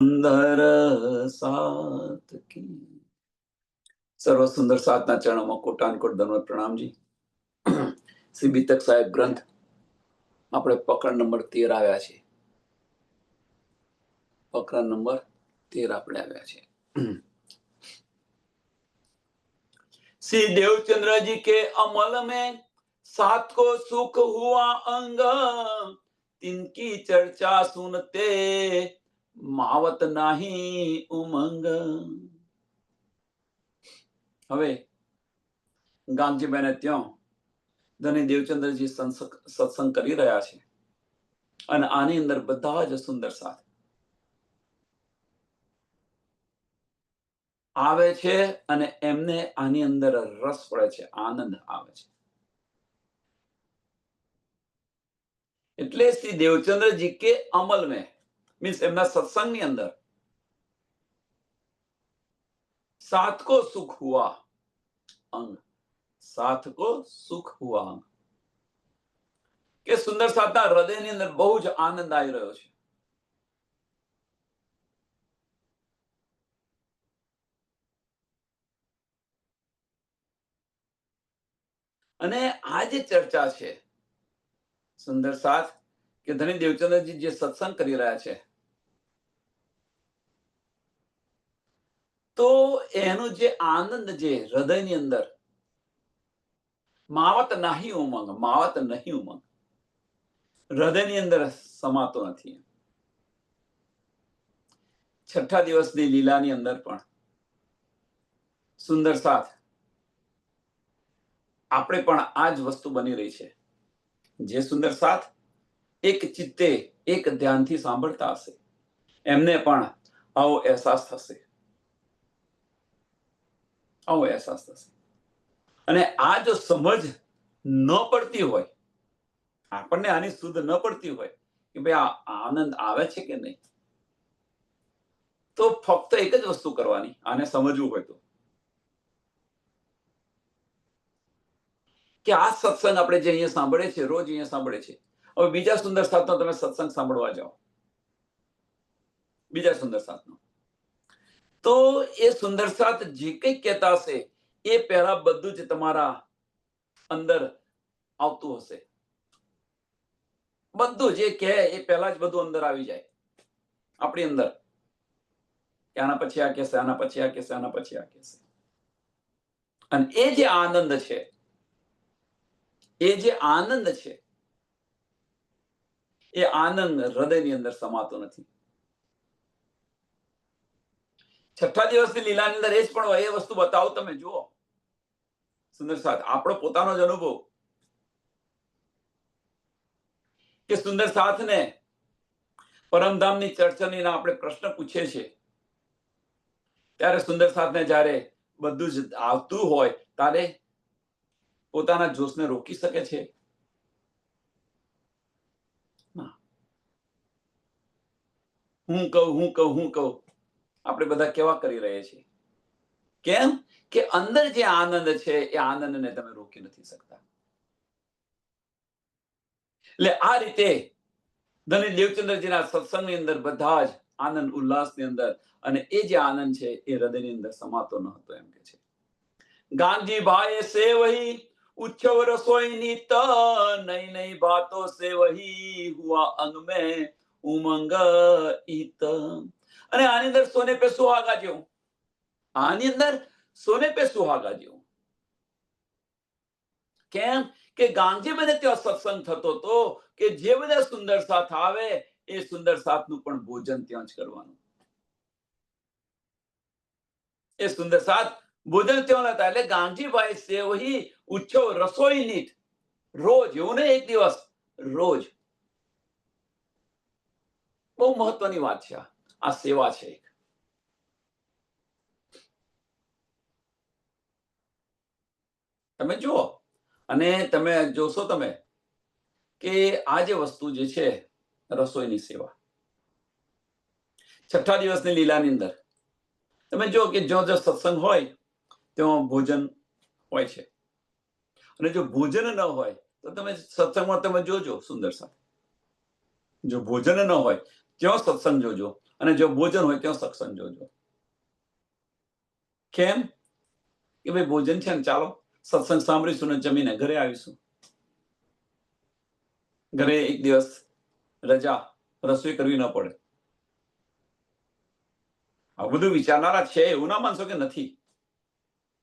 સુંદર સાત કી સર્વ સુંદર સાતના ચરણોમાં કોટાનકોટ ધન્યવાદ પ્રણામજી. શ્રી બીતક સાહેબ ગ્રંથ આપણે પ્રકરણ નંબર 13 આવ્યા છે. પ્રકરણ નંબર 13 આપણે આવ્યા છે. श्री देवचंद्र जी के अमल में सात को सुख हुआ अंग, तिनकी चर्चा सुनते मावत नाही उमंग. હવે ગામજીભાઈને ત્યાં ધની દેવચંદ્રજી સત્સંગ કરી રહ્યા છે અને આની અંદર બધા જ સુંદર સાથ આવે છે અને એમને આની અંદર રસ પડે છે, આનંદ આવે છે. એટલે શ્રી દેવચંદ્રજી કે અમલ में मीन्स એમના સત્સંગની અંદર सात को सुख हुआ अंग, सात को सुख हुआ अंग કે સુંદર સાતના હૃદયની અંદર બહુ જ આનંદ આવી રહ્યો છે. અને આ જે ચર્ચા છે સુંદર સાત કે ધની દેવચંદ્રજી જે સત્સંગ કરી રહ્યા છે તો એનો જે આનંદ જે હૃદયની અંદર માવત નહીં ઉમંગ, માવત નહીં ઉમંગ, હૃદયની અંદર સમાતો નથી. છઠ્ઠા દિવસની લીલાની અંદર પણ સુંદર સાથ આપણે પણ આ જ વસ્તુ બની રહી છે. જે સુંદર સાથ એક ચિત્તે એક ધ્યાનથી સાંભળતા હશે એમને પણ આવો અહેસાસ થશે, આવો અહેસાસ થશે. અને આ જો સમજ ન પડતી હોય, આપણને આની શુદ્ધ ન પડતી હોય કે ભાઈ આ આનંદ આવે છે કે નહીં, તો ફક્ત એક જ વસ્તુ કરવાની, આને સમજવું હોય તો કે આ સત્સંગ આપણે જે અહીંયા સાંભળે છે, રોજ અહીંયા સાંભળે છે, હવે બીજા સુંદર સાથનો તમે સત્સંગ સાંભળવા જાઓ, બીજા સુંદર સાથનો, તો એ સુંદર સાથ જે કંઈ કહેતા હશે એ પહેલા બધું જ તમારા અંદર આવતું હશે. બધું જે કહે એ પહેલા જ બધું અંદર આવી જાય આપણી અંદર. આના પછી આ કહેશે, આના પછી આ કહેશે, આના પછી આ કહેશે. અને એ જે આનંદ છે, એ જે આનંદ છે, એ આનંદ હૃદયની અંદર સમાતો નથી. છઠ્ઠા દિવસની લીલાની અંદર એ જ પણ એ વસ્તુ બતાવો, તમે જુઓ સુંદર સાથ, આપણો પોતાનો જ અનુભવ કે સુંદર સાથને પરમધામની ચર્ચાની આપણે પ્રશ્ન પૂછીએ છીએ ત્યારે સુંદર સાથને જ્યારે બધું જ આવતું હોય ત્યારે પોતાના જોશને રોકી શકે છે? હું કહું આપણે બધા કેવા કરી રહ્યા છીએ? કેમ કે અંદર જે આનંદ છે એ આનંદને તમે રોકી નથી શકતા. એટલે આ રીતે ધની દેવચંદ્રજીના સત્સંગની અંદર બધા જ આનંદ ઉલ્લાસની અંદર, અને એ જે આનંદ છે એ હૃદયની અંદર સમાતો ન હતો. એમ કે છે ગાંધીભાઈ સે વહી ઉચ્છવ રસોઈની ત નઈ નઈ બાતો સે વહી હુઆ અંગ में ઉમંગ ઈત. અને આની અંદર સોને પે સુહાગા જેવું, આની અંદર સોને પે સુહાગા જેવું. કેમ કે ગાંધીભાઈને ત્યાં સત્સંગ થતો હતો કે જે બધા સુંદર સાથ આવે એ સુંદર સાથનું પણ ભોજન ત્યાં જ કરવાનું. એ સુંદર સાથ ભોજન ત્યાં હતા. એટલે ગાંધીભાઈ સે વહી ઉચ્છવ રસોઈ નીટ, રોજ, એવું નહીં એક દિવસ, રોજ. બહુ મહત્વની વાત છે. આ સેવા છે. તમે જુઓ અને તમે જોશો તમે કે આ જે વસ્તુ જે છે રસોઈની સેવા, છઠ્ઠા દિવસની લીલાની અંદર તમે જો કે જો સત્સંગ હોય ત્યાં ભોજન હોય છે, અને જો ભોજન ન હોય તો તમે સત્સંગમાં તમે જોજો સુંદર સાથ, જો ભોજન ન હોય ત્યાં સત્સંગ જોજો, અને જો ભોજન હોય ત્યાં સત્સંગ જોજો. કેમ? કે ભાઈ ભોજન છે ને, ચાલો સત્સંગ સાંભળીશું ને જમીને ઘરે આવીશું. ઘરે એક દિવસ રજા, રસોઈ કરવી ન પડે. આ બધું વિચારનારા છે, એવું ના માનશો કે નથી,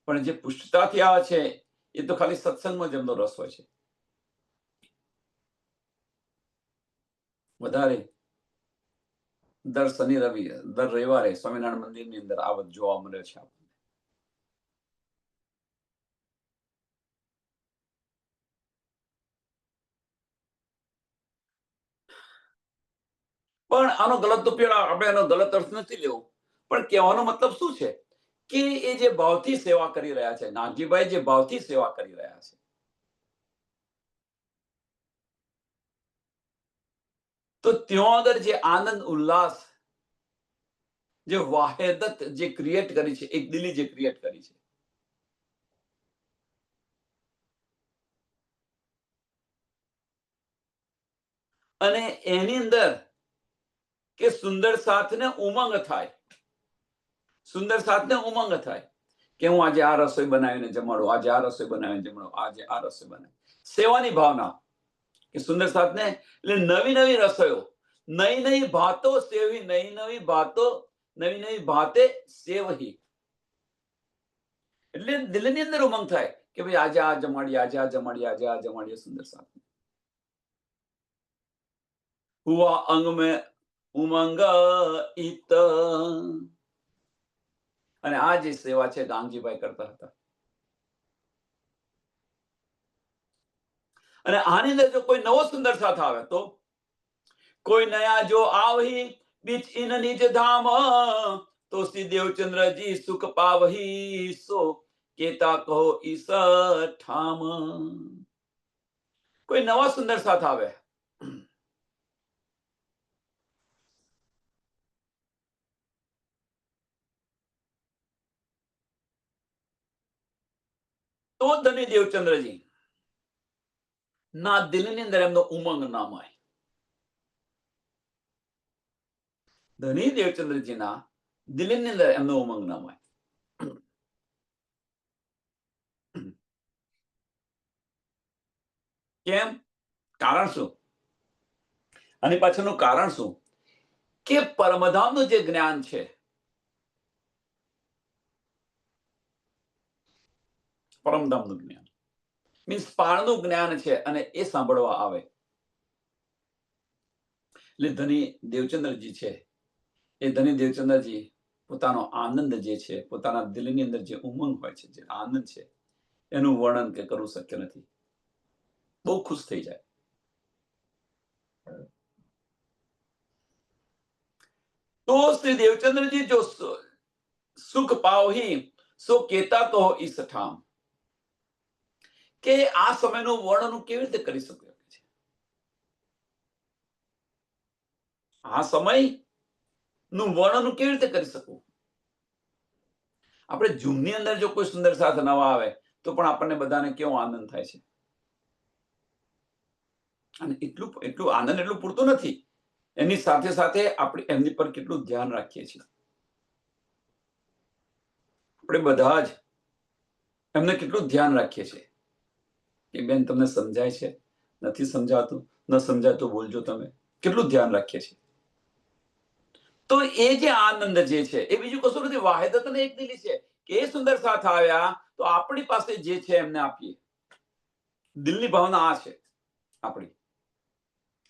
પણ જે પુષ્ટતાથી આવે છે એ તો ખાલી સત્સંગમાં જ એમનો રસ હોય છે. વધારે દર શનિ રવિ, દર રવિવારે સ્વામિનારાયણ મંદિરની અંદર આવત જોવા મળે છે. પણ આનો ગલત ઉપયોગ, આપણે એનો ગલત અર્થ નથી લેવો, પણ કહેવાનો મતલબ શું છે કે એ જે ભાવથી સેવા કરી રહ્યા છે, નાગજીભાઈ જે ભાવથી સેવા કરી રહ્યા છે, તો ત્યાં આગળ જે આનંદ ઉલ્લાસ, જે વાહેદત જે ક્રિએટ કરી છે, એક દિલી જે ક્રિએટ કરી છે, અને એની અંદર કે સુંદર સાથને ઉમંગ થાય, સુંદર સાથને ઉમંગ થાય કે હું આજે આ રસોઈ બનાવીને જમાડું, આજે આ રસોઈ બનાવીને જમાડું, આજે આ રસોઈ બનાવી. સેવાની ભાવના કે સુંદર સાથને, એટલે નવી નવી રસોઈઓ, નઈ નઈ ભાતો સેવી, નઈ નવી ભાતો, નવી નવી ભાતે સેવહી. એટલે દિલની અંદર ઉમંગ થાય કે ભાઈ આજે આ જમાડીએ, આજે આ જમાડીએ, આજે આ જમાડીએ સુંદર સાથ. હુઆ અંગ મેં ઉમંગ ઈત. અને આ જે સેવા છે ગાંગજીભાઈ કરતા હતા. અને આની અંદર જો કોઈ નવો સુંદર સાથ આવે તો, કોઈ નયા જો આવહી બીચ ઇન નિજ ધામ, તો શ્રી દેવચંદ્રજી સુખ પાવહી, સો કેતા કહો ઈસ ઠામ. કોઈ નવા સુંદર સાથ આવે તો ધની દેવચંદ્રજી ના દિલની અંદર એમનો ઉમંગ ના માય. ધની દેવચંદ્રજીના દિલની અંદર એમનો ઉમંગ ના માય. કેમ? કારણ શું? આની પાછળનું કારણ શું? કે પરમધામનું જે જ્ઞાન છે, પરમધામનું જ્ઞાન મીન્સ પાળનું જ્ઞાન છે, અને એ સાંભળવા આવે એટલે ધની દેવચંદ્રજી છે, એ ધની દેવચંદ્રજી પોતાનો આનંદ જે છે, પોતાના દિલની અંદર જે ઉમંગ હોય છે, જે આનંદ છે, એનું વર્ણન કે કરવું શક્ય નથી. બહુ ખુશ થઈ જાય. તો શ્રી દેવચંદ્રજી જો સુખ પાવહી, સો કેતા કહો ઈસ ઠામ, કે આ સમયનું વર્ણન હું કેવી રીતે કરી શકું? આ સમય નું વર્ણન હું કેવી રીતે કરી શકું? આપણે જૂમની અંદર જો કોઈ સુંદર સાથ નવા આવે તો પણ આપણને બધાને કેવો આનંદ થાય છે. અને એટલું એટલું આનંદ એટલું પૂરતું નથી, એની સાથે સાથે આપણે એમની પર કેટલું ધ્યાન રાખીએ છીએ. આપણે બધા જ એમને કેટલું ધ્યાન રાખીએ છીએ કે બેન તમને સમજાય છે, નથી સમજાતું, ન સમજાતું બોલજો તમે, કેટલું ધ્યાન રાખીએ છીએ. તો એ જે આનંદ જે છે એ બીજું કશું નથી, વાહેદત ને એક દિલી છે કે એ સુંદર સાથ આવ્યા તો આપણી પાસે જે છે એમને આપીએ. દિલની ભાવના આ છે આપણી,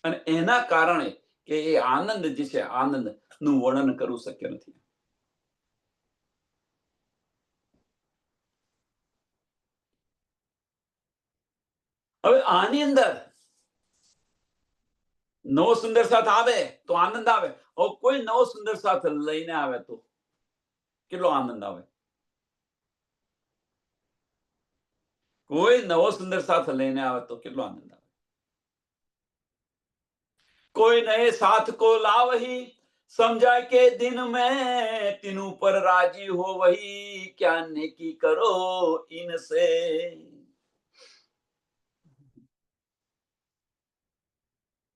અને એના કારણે કે એ આનંદ જે છે, આનંદ નું વર્ણન કરવું શક્ય નથી. હવે આની અંદર નવો સુંદર સાથ આવે તો આનંદ આવે. કોઈ નવો સુંદર સાથ લઈને આવે તો કેટલો આનંદ આવે. કોઈ નવો સુંદર સાથ લઈને આવે તો કેટલો આનંદ આવે. કોઈ નए साथ को लावही, समझाए के दिन में तीनों पर राजी हो वही, क्या नेकी करो इनसे.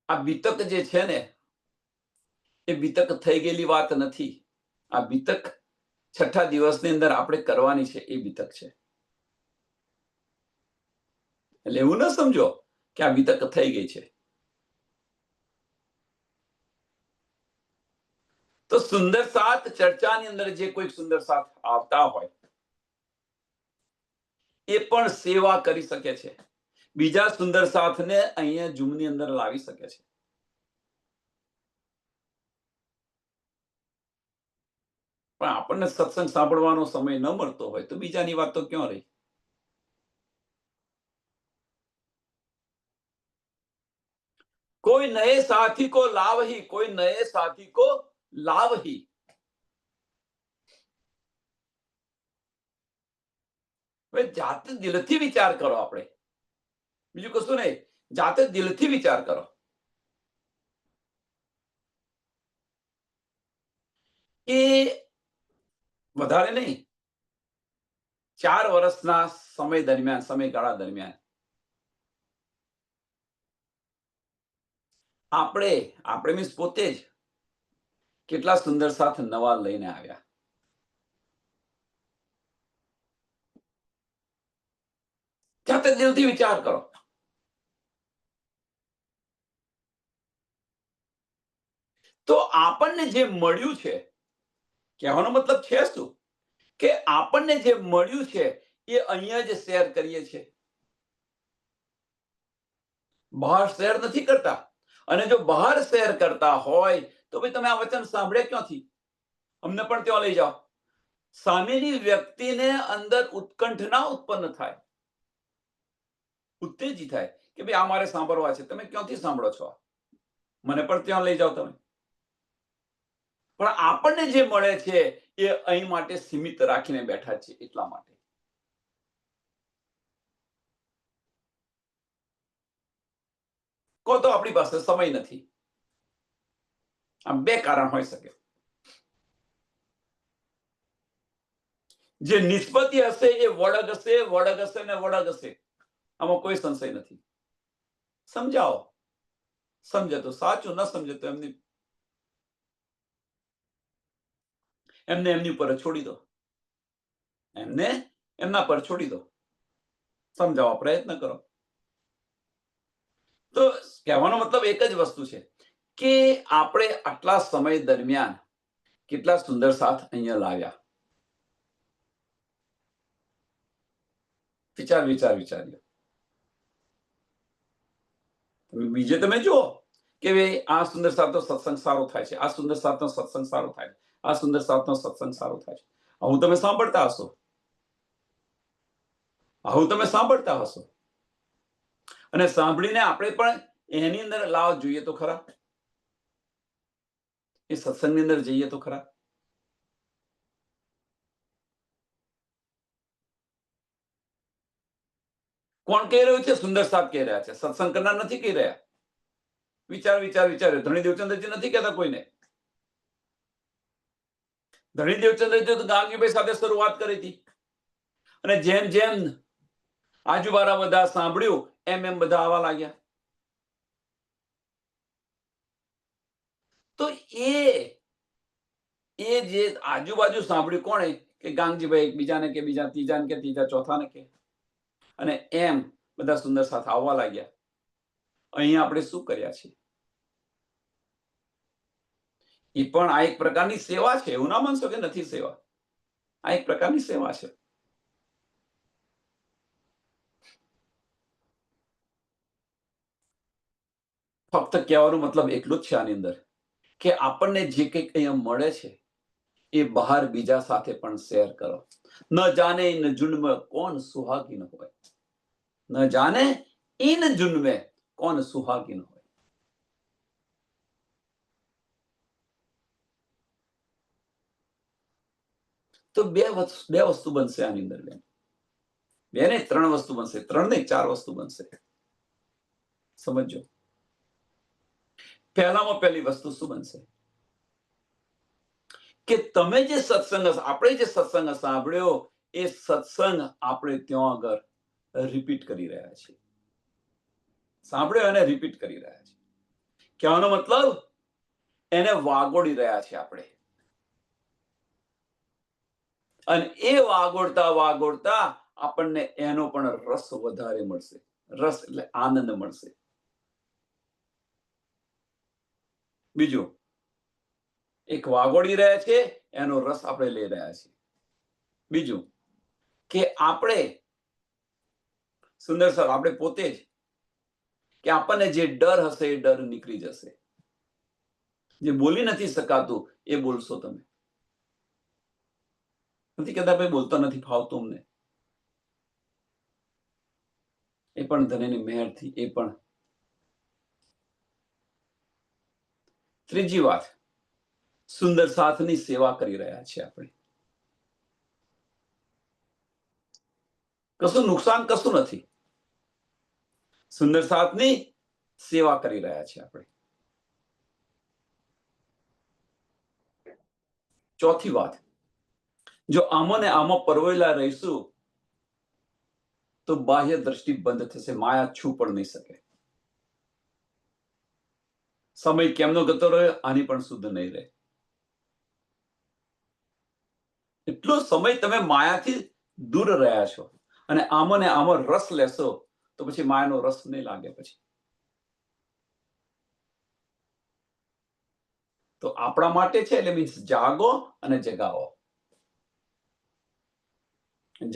આ બીતક જે છે ને એ બીતક થઈ ગયેલી વાત નથી. આ બીતક છઠ્ઠા દિવસની અંદર આપણે કરવાની છે, એ બીતક છે. એટલે એવું ન સમજો કે આ બીતક થઈ ગઈ છે. તો સુંદર સાત ચર્ચાની અંદર જે કોઈ સુંદર સાત આવતા હોય એ પણ સેવા કરી શકે છે, બીજા સુંદર સાથને અહીંયા ઝૂમની અંદર લાવી શકે છે. પણ આપણને સત્સંગ સાંભળવાનો સમય ન મળતો હોય તો બીજાની વાત તો ક્યાં રહી. કોઈ નए साथी को लावही, कोई नए साथी को लावही. હવે જાતે દિલથી વિચાર કરો. આપણે બીજું કશું નહીં, જાતે દિલથી વિચાર કરો. એ વધારે નહીં, 4 વર્ષના સમય દરમિયાન, સમયગાળા દરમિયાન આપણે મીન્સ પોતે જ કેટલા સુંદર સાથ નવા લઈને આવ્યા. જાતે દિલથી વિચાર કરો. તો આપણને જે મળ્યું છે, કહેવાનો મતલબ છે શું કે આપણને જે મળ્યું છે એ અહીંયા જ શેર કરીએ છીએ, બહાર શેર નથી કરતા. અને જો બહાર શેર કરતા હોય તો ભાઈ તમે આ વચન સાંભળ્યા ક્યાંથી? અમને પણ ત્યાં લઈ જાઓ. સામેની વ્યક્તિને અંદર ઉત્કંઠ ના ઉત્પન્ન થાય, ઉત્તેજિત થાય કે ભાઈ આ મારે સાંભળવા છે. તમે ક્યાંથી સાંભળો છો? મને પણ ત્યાં લઈ જાઓ તમે. પણ આપણને જે મળે છે એ અહીં માટે સીમિત રાખીને બેઠા છે, એટલા માટે. કો તો આપણી પાસે સમય નથી. આમ બે કારણ હોઈ શકે. જે નિષ્પત્તિ હશે એ વળગ હશે, વળગ હશે ને વળગ હશે. આમાં કોઈ સંશય નથી. સમજાવો. સમજે તો સાચું, ન સમજે તો એમની પર છોડી દો. એમને એમના પર છોડી દો. સમજાવવા પ્રયત્ન કરો. તો કહેવાનો મતલબ એક જ વસ્તુ છે કે આપણે આટલા સમય દરમિયાન કેટલા સુંદર સાથ અહીંયા લાવ્યા. વિચાર્યો. બીજે તમે જુઓ કે આ સુંદર સાથનો સત્સંગ સારો થાય છે, આ સુંદર સાથનો સત્સંગ સારો થાય છે, આ સુંદર સાથનો સત્સંગ સારો થાય છે. આવું તમે સાંભળતા હશો. અને સાંભળીને આપણે પણ એની અંદર લાવ જોઈએ તો ખરા, એ સત્સંગની અંદર જઈએ તો ખરા. કોણ કહી રહ્યું છે? સુંદર સાથ કહી રહ્યા છે, સત્સંગ કરનાર નથી કહી રહ્યા. વિચાર્યો. ધણી દેવચંદ્રજી નથી કહેતા કોઈને. ધણી દેવચંદ્રજી તો ગાંગીભાઈ સાથે શરૂઆત કરી હતી, અને જેમ જેમ આજુબાજુ બધા સાંભળ્યું એમ બધા આવવા લાગ્યા. તો એ જે આજુબાજુ સાંભળ્યું કોણે? કે ગાંગજીભાઈ એકબીજાને કે બીજા ત્રીજાને કે ત્રીજા ચોથાને કે, અને એમ બધા સુંદર સાથ આવવા લાગ્યા. અહીં આપણે શું કર્યા છે? એ પણ આ એક પ્રકારની સેવા છે. એવું ના માનશો કે નથી સેવા. આ એક પ્રકારની સેવા છે. ફક્ત કહેવાનો મતલબ એટલું જ છે આની અંદર કે આપણને જે કંઈક અહીંયા મળે છે એ બહાર બીજા સાથે પણ શેર કરો. ન જાને ઇન ઝુંડ में कौन सुहागिन હોય, ન જાને ઇન ઝુંડ में कौन सुहागिन હોય. તો બે વસ્તુ બનશે આની અંદર. બે ને 3 વસ્તુ બનશે. 3 ને 4 વસ્તુ બનશે. સમજો. પહેલામાં પહેલી વસ્તુ શું બનશે કે તમે જે સત્સંગ, આપણે જે સત્સંગ સાંભળ્યો એ સત્સંગ આપણે ત્યાં આગળ રિપીટ કરી રહ્યા છીએ. સાંભળ્યો અને રિપીટ કરી રહ્યા છીએ. કહેવાનો મતલબ એને વાગોડી રહ્યા છે આપણે. અને એ વાગોડતા વાગોડતા આપણને એનો પણ રસ વધારે મળશે. રસ એટલે આનંદ મળશે. બીજું, એક વાગોડી રહ્યા છે, એનો રસ આપણે લઈ રહ્યા છીએ. બીજું કે આપણે સુંદર સર આપણે પોતે જ કે આપણને જે ડર હશે એ ડર નીકળી જશે. જે બોલી નથી શકાતું એ બોલશો તમે. નથી કહેતા ભાઈ બોલતા નથી ફાવતું અમને. એ પણ ધણીની મહેરથી. એ પણ. ત્રીજી વાત, સુંદર સાથની સેવા કરી રહ્યા છીએ આપણે. કશું નુકસાન કશું નથી. સુંદર સાથની સેવા કરી રહ્યા છીએ આપણે. ચોથી વાત, જો આમાં ને આમાં પરવેલા રહીશું તો બાહ્ય દ્રષ્ટિ બંધ થશે, માયા છૂ પણ નહીં શકે. સમય કેમનો ગતો રહ્યો આની પણ શુદ્ધ નહીં રહે. એટલો સમય તમે માયાથી દૂર રહ્યા છો અને આમાં ને આમાં રસ લેશો તો પછી માયાનો રસ નહીં લાગે. પછી તો આપણા માટે છે એટલે મીન્સ જાગો અને જગાવો.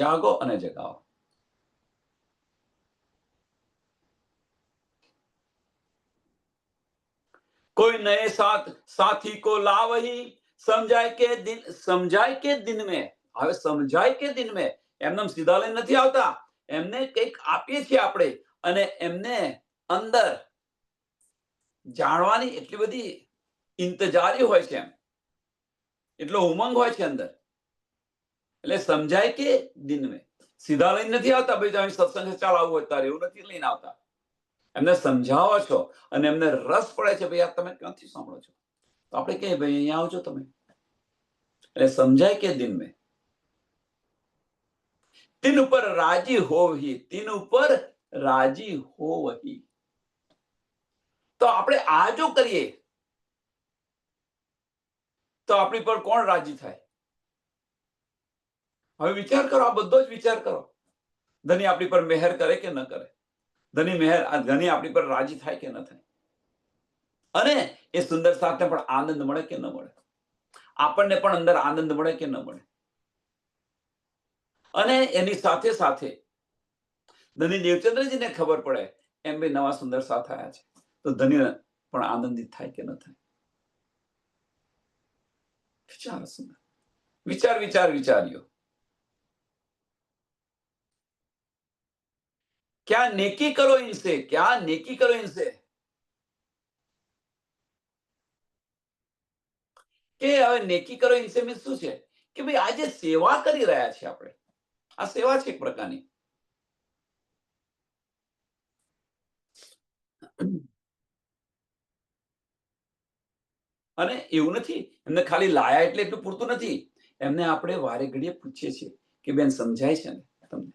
જાગો અને જગાવો. कोई नए साथी को लावही समझाय के दिन में. હવે સમજાય કે દિન મેં એમને સીધા લઈને નથી આવતા. એમને કંઈક આપીએ છીએ આપણે અને એમને અંદર જાણવાની એટલી બધી ઇંતજારી હોય છે, એમ એટલો ઉમંગ હોય છે અંદર. એટલે સમજાય કે દિન મેં સીધા લઈને નથી આવતા. ભાઈ તમે સત્સંગ ચાલાવવું હોય ત્યારે એવું નથી લઈને આવતા. એમને સમજાવો છો અને એમને રસ પડે છે, ભાઈ આ તમે ક્યાંથી સાંભળો છો, તો આપણે કહીએ ભાઈ અહીંયા આવજો તમે. એટલે સમજાય કે દિન મેં તીન ઉપર રાજી હોવહી. તીન ઉપર રાજી હોવહી. તો આપણે આ જો કરીએ તો આપણી પર કોણ રાજી થાય? હવે વિચાર કરો, આ બધો જ વિચાર કરો. ધની આપણી પર મહેર કરે કે ન કરે? ધની આપણી પર રાજી થાય કે ન થાય? અને એ સુંદર સાથે પણ આનંદ મળે કે ન મળે? આપણને પણ અંદર આનંદ મળે કે ન મળે? અને એની સાથે સાથે ધની દેવચંદ્રજીને ખબર પડે એમ ભાઈ નવા સુંદર સાથ આવ્યા છે, તો ધની પણ આનંદિત થાય કે ન થાય? વિચાર સુંદર વિચાર્યો. क्या नेकी करो इनसे, क्या नेकी करो इनसे. કે હવે નેકી કરો ઇનસે મીન્સ શું છે કે ભાઈ આજે સેવા કરી રહ્યા છે આપણે. આ સેવા છે એક પ્રકારની. અને એવું નથી એમને ખાલી લાયા એટલે એટલું પૂરતું નથી. એમને આપણે વારે ઘડીએ પૂછીએ છીએ કે બેન સમજાય છે ને તમને?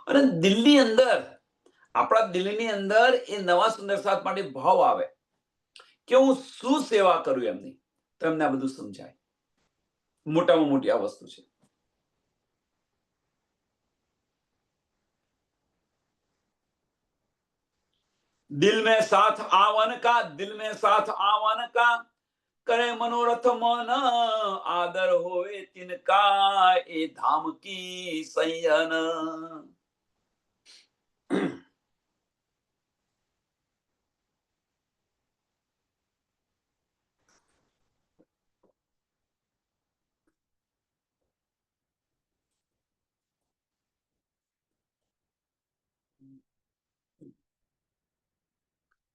અને દિલની અંદર, આપણા દિલની અંદર એ નવા સુંદર સાથ માટે ભાવ આવે કે હું શું સેવા કરું એમની, તો એમને આ બધું સમજાય. મોટામાં મોટી આ વસ્તુ છે. દિલ મેં સાથ આवन का કરે મનોરથ મન આદર હોય તિનકા એ ધામ કી સૈયન.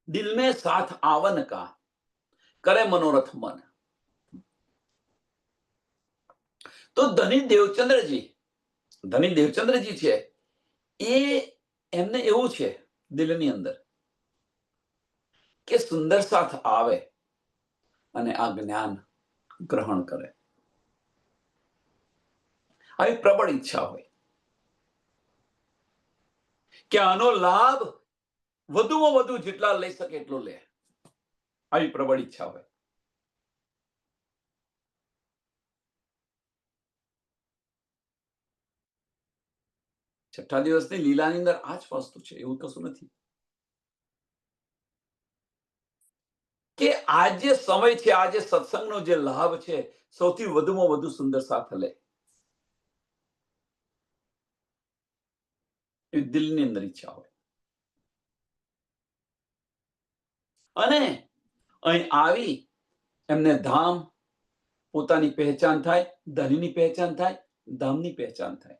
દિલ મેં સાથ આवन का કરે મનોરથ મન. તો ધની દેવચંદ્રજી છે એ એમને એવું છે દિલની અંદર કે સુંદર સાથ આવે અને આ જ્ઞાન ગ્રહણ કરે. આવી પ્રબળ ઈચ્છા હોય કે આનો લાભ વધુમાં વધુ જેટલા લઈ શકે એટલો લે, આવી પ્રબળ ઈચ્છા હોય. છઠ્ઠા દિવસની લીલાની અંદર આ જ વસ્તુ છે, એવું કશું નથી. કે આ જે સમય છે, આ જે સત્સંગનો જે લાભ છે, સૌથી વધુમાં વધુ સુંદર સાથ લે, એ દિલની અંદર ઈચ્છા હોય. અને અહીં આવી એમને ધામ, પોતાની પહેચાન થાય, ધનની પહેચાન થાય, ધામની પહેચાન થાય.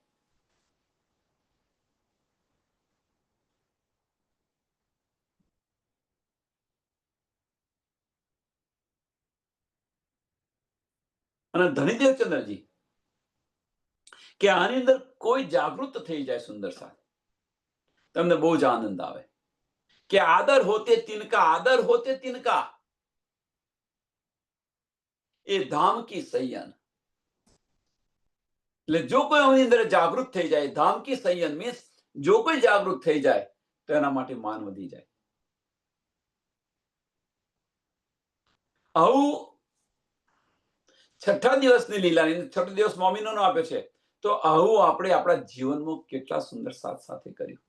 અને ધણીદેવ ચંદ્રજી કે આની અંદર કોઈ જાગૃત થઈ જાય સુંદર સાથ, તમને બહુ જ આનંદ આવે કે આદર હોતે તિનકા, આદર હોતે તિનકા, એ ધામ કી સૈયન. એટલે જો કોઈ આની અંદર જાગૃત થઈ જાય, ધામ કી સૈયન મીન્સ જો કોઈ જાગૃત થઈ જાય તો એના માટે માન વધી જાય. આવું છઠ્ઠા દિવસની લીલાની, છઠ્ઠો દિવસ સ્વામીનો આપ્યો છે, તો આવું આપણે આપણા જીવનમાં કેટલા સુંદર સાથ સાથે કર્યું.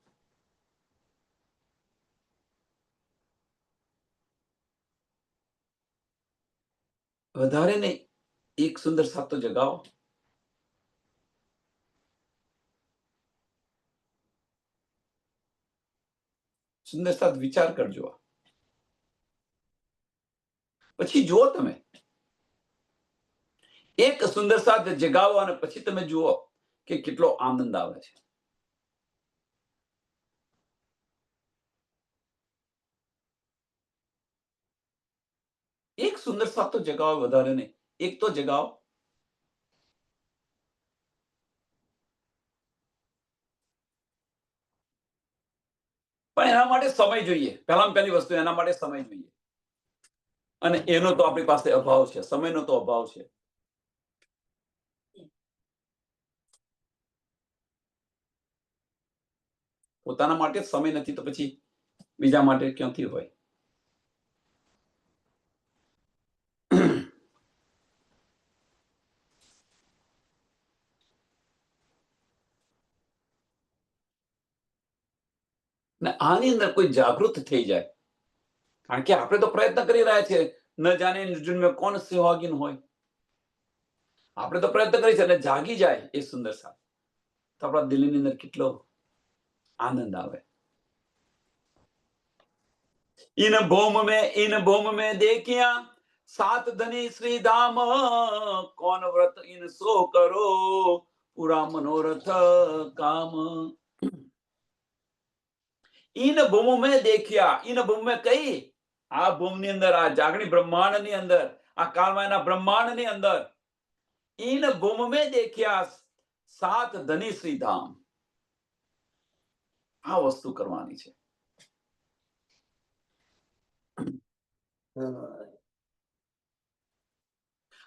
વધારે નહીં, એક સુંદર સાથ તો જગાવો. સુંદર સાથ વિચાર કરજો, પછી જુઓ તમે એક સુંદર સાથ જગાવો અને પછી તમે જુઓ કે કેટલો આનંદ આવે છે. એક સુંદર સાથ તો જગાવો, વધારે નહીં, એક તો જગાવો. પણ એના માટે સમય જોઈએ. પહેલામાં પહેલી વસ્તુ એના માટે સમય જોઈએ, અને એનો તો આપણી પાસે અભાવ છે, સમયનો તો અભાવ છે. પોતાના માટે સમય નથી તો પછી બીજા માટે ક્યાંથી હોય? ને આની અંદર કોઈ જાગૃત થઈ જાય, કારણ કે આપણે તો પ્રયત્ન કરી રહ્યા છીએ, ન જાણે નિર્જન મેં કોણ સુહાગીન હોય. આપણે તો પ્રયત્ન કરી છે, અને જાગી જાય એ સુંદર સાથ, તો આપણા દિલની અંદર કેટલો આનંદ આવે. इन भूम में देखिया सात धनी श्री धाम, कौन व्रत इन सो करो पूरा मनोरथ काम. इन भूम में देखिया, इन भूम में कई, આ ભૂમની અંદર, આ જાગણી બ્રહ્માંડની અંદર, આ કાળમાયના બ્રહ્માંડની અંદર, इन भूम में देखिया सात धनी श्री धाम. આ વસ્તુ કરવાની છે.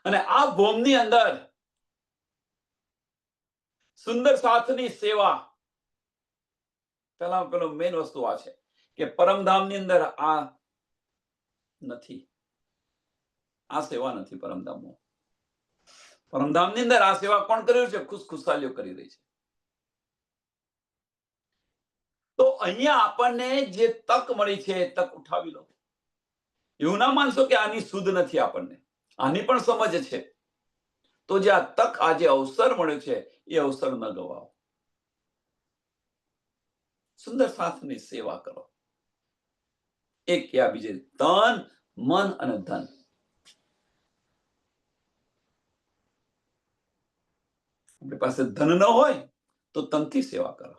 અને આ ભૂમની અંદર સુંદર સાથની સેવા, પેલા પેલો મેઇન વસ્તુ આ છે કે પરમધામની અંદર આ નથી, આ સેવા નથી પરમધામમાં. પરમધામની અંદર આ સેવા કોણ કરી રહ્યું છે? ખુશખુશાલીઓ કરી રહી છે. તો અહીંયા આપણને જે તક મળી છે એ તક ઉઠાવી લો. એવું ના માનશો કે આની સુધ નથી, આપણને આની પણ સમજ છે. તો જે આ તક, આ જે અવસર મળ્યો છે એ અવસર ન ગવાઓ. સુંદર સાથની સેવા કરો, એક યા બીજે, તન, મન અને ધન. આપણી પાસે ધન ન હોય તો તનથી સેવા કરો,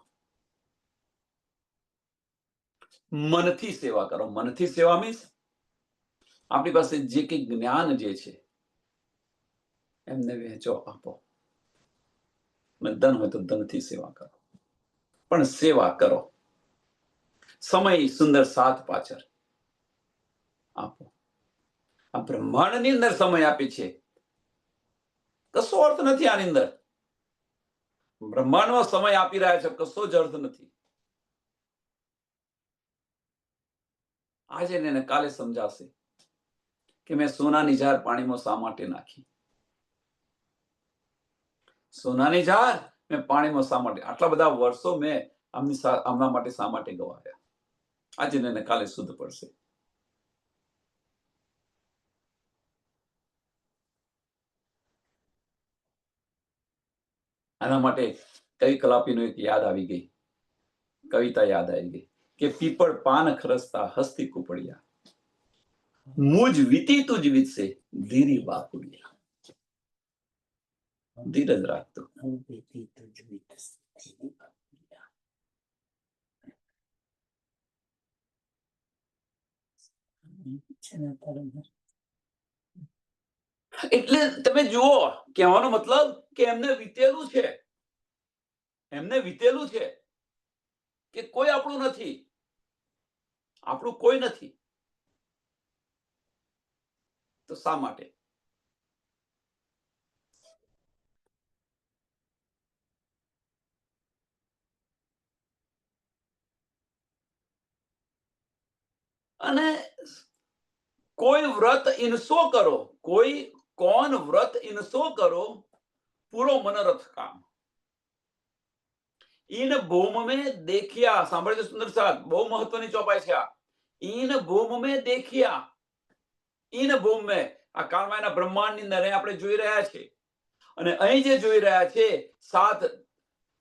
મનથી સેવા કરો. મનથી સેવા મીન્સ આપણી પાસે જે કંઈ જ્ઞાન જે છે એમને વહેંચો, આપો. ધન હોય તો ધનથી સેવા કરો, પણ સેવા કરો. સમય સુંદર સાથ પાછળ આપો. આ બ્રહ્માંડની અંદર સમય આપે છે, કશો અર્થ નથી આની અંદર. બ્રહ્માંડમાં સમય આપી રહ્યા છે, કશો જ અર્થ નથી. આજે ને કાલે સમજાશે કે મેં સોનાની ઝાર પાણીમાં શા માટે નાખી, સોનાની ઝાર મેં પાણીમાં શા માટે, આટલા બધા વર્ષો મેં આમના માટે શા માટે ગવાયા. આજે ને કાલે શુદ્ધ પડશે. આના માટે કવિ કલાપીનો એક યાદ આવી ગઈ, કવિતા યાદ આવી ગઈ કે પીપળ પાન ખરસતા હસ્તી કુપડિયા, મુજ વીતી તુજ વીતશે ધીરી બાકુડિયા. ધીરજ રાખતો. એટલે તમે જુઓ, કહેવાનો મતલબ કે એમને વીતેલું છે, એમને વીતેલું છે કે કોઈ આપણું નથી, આપણું કોઈ નથી, તો શા માટે? અને કોઈ વ્રત ઇનસો કરો, કોઈ કોણ વ્રત ઇનસો કરો, પૂરો મનોરથ કામ. ઈન ભૂમ में देखिया, સાંભળજો સુંદર સાથ, બહુ મહત્વની ચોપાઈ છે આ. ઈન ભૂમ में देखिया, ઈન ભૂમ में, આ કાળમાયના બ્રહ્માંડની અંદર આપણે જોઈ રહ્યા છે, અને અહીં જે જોઈ રહ્યા છે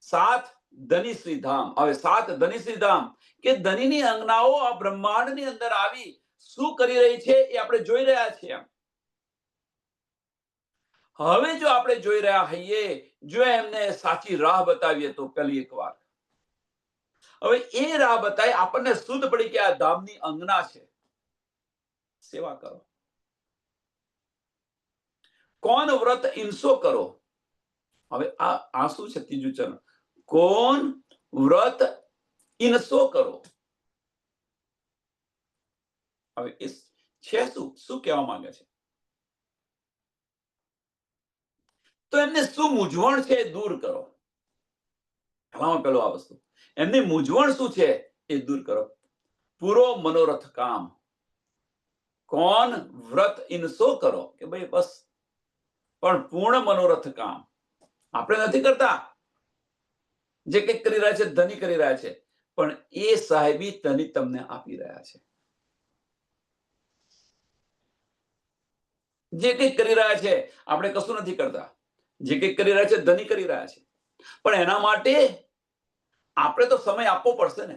સાત ધનીશ્રી ધામ. હવે સાત ધનીશ્રી ધામ કે ધનીની અંગનાઓ આ બ્રહ્માંડની અંદર આવી શું કરી રહી છે એ આપણે જોઈ રહ્યા છીએ. હવે જો આપણે જોઈ રહ્યા હોઈએ, જો એમને સાચી રાહ બતાવીએ તો પહેલી એક વાર, હવે એ રાહ બતાવી આપણને શુદ્ધ પડી કે આ ધામની અંગના છે, સેવા કરો. કોણ વ્રત ઇનસો કરો. હવે આ શું છે? ત્રીજું ચરણ. કોણ વ્રત ઇનસો કરો. હવે એ છે શું કહેવા માંગે છે? તો એમને શું મૂંઝવણ છે એ દૂર કરો. પહેલામાં પેલો આ વસ્તુ, એમની મૂંઝવણ શું છે એ દૂર કરો. પૂરો મનોરથ કામ. કોણ વ્રત ઇનસો કરો, કે ભાઈ બસ પણ પૂર્ણ મનોરથ કામ. આપણે નથી કરતા, જે કંઈક કરી રહ્યા છે ધની કરી રહ્યા છે, પણ એ સાહેબી ધની તમને આપી રહ્યા છે. જે કંઈક કરી રહ્યા છે, આપણે કશું નથી કરતા, જે કંઈક કરી રહ્યા છે ધની કરી રહ્યા છે, પણ એના માટે આપણે તો સમય આપવો પડશે ને,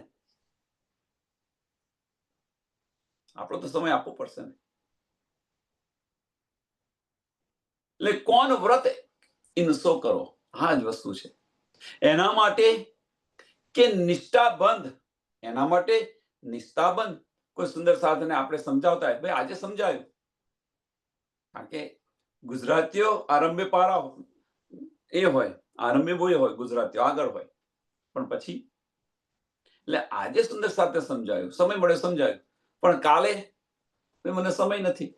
આપણો તો સમય આપવો પડશે ને. એટલે કોણ વ્રત ઇનસો કરો, આ જ વસ્તુ છે. એના માટે કે નિષ્ઠાબંધ, એના માટે નિષ્ઠાબંધ કોઈ સુંદર સાધને આપણે સમજાવતા હોય, ભાઈ આજે સમજાયું, કારણ કે ગુજરાતીઓ આરંભે પારા એ હોય, આરંભે બોય હોય, ગુજરાતીઓ આગળ હોય, પણ પછી એટલે આજે સુંદર સાથે સમજાયું, સમય મળે સમજાયું, પણ કાલે મને સમય નથી,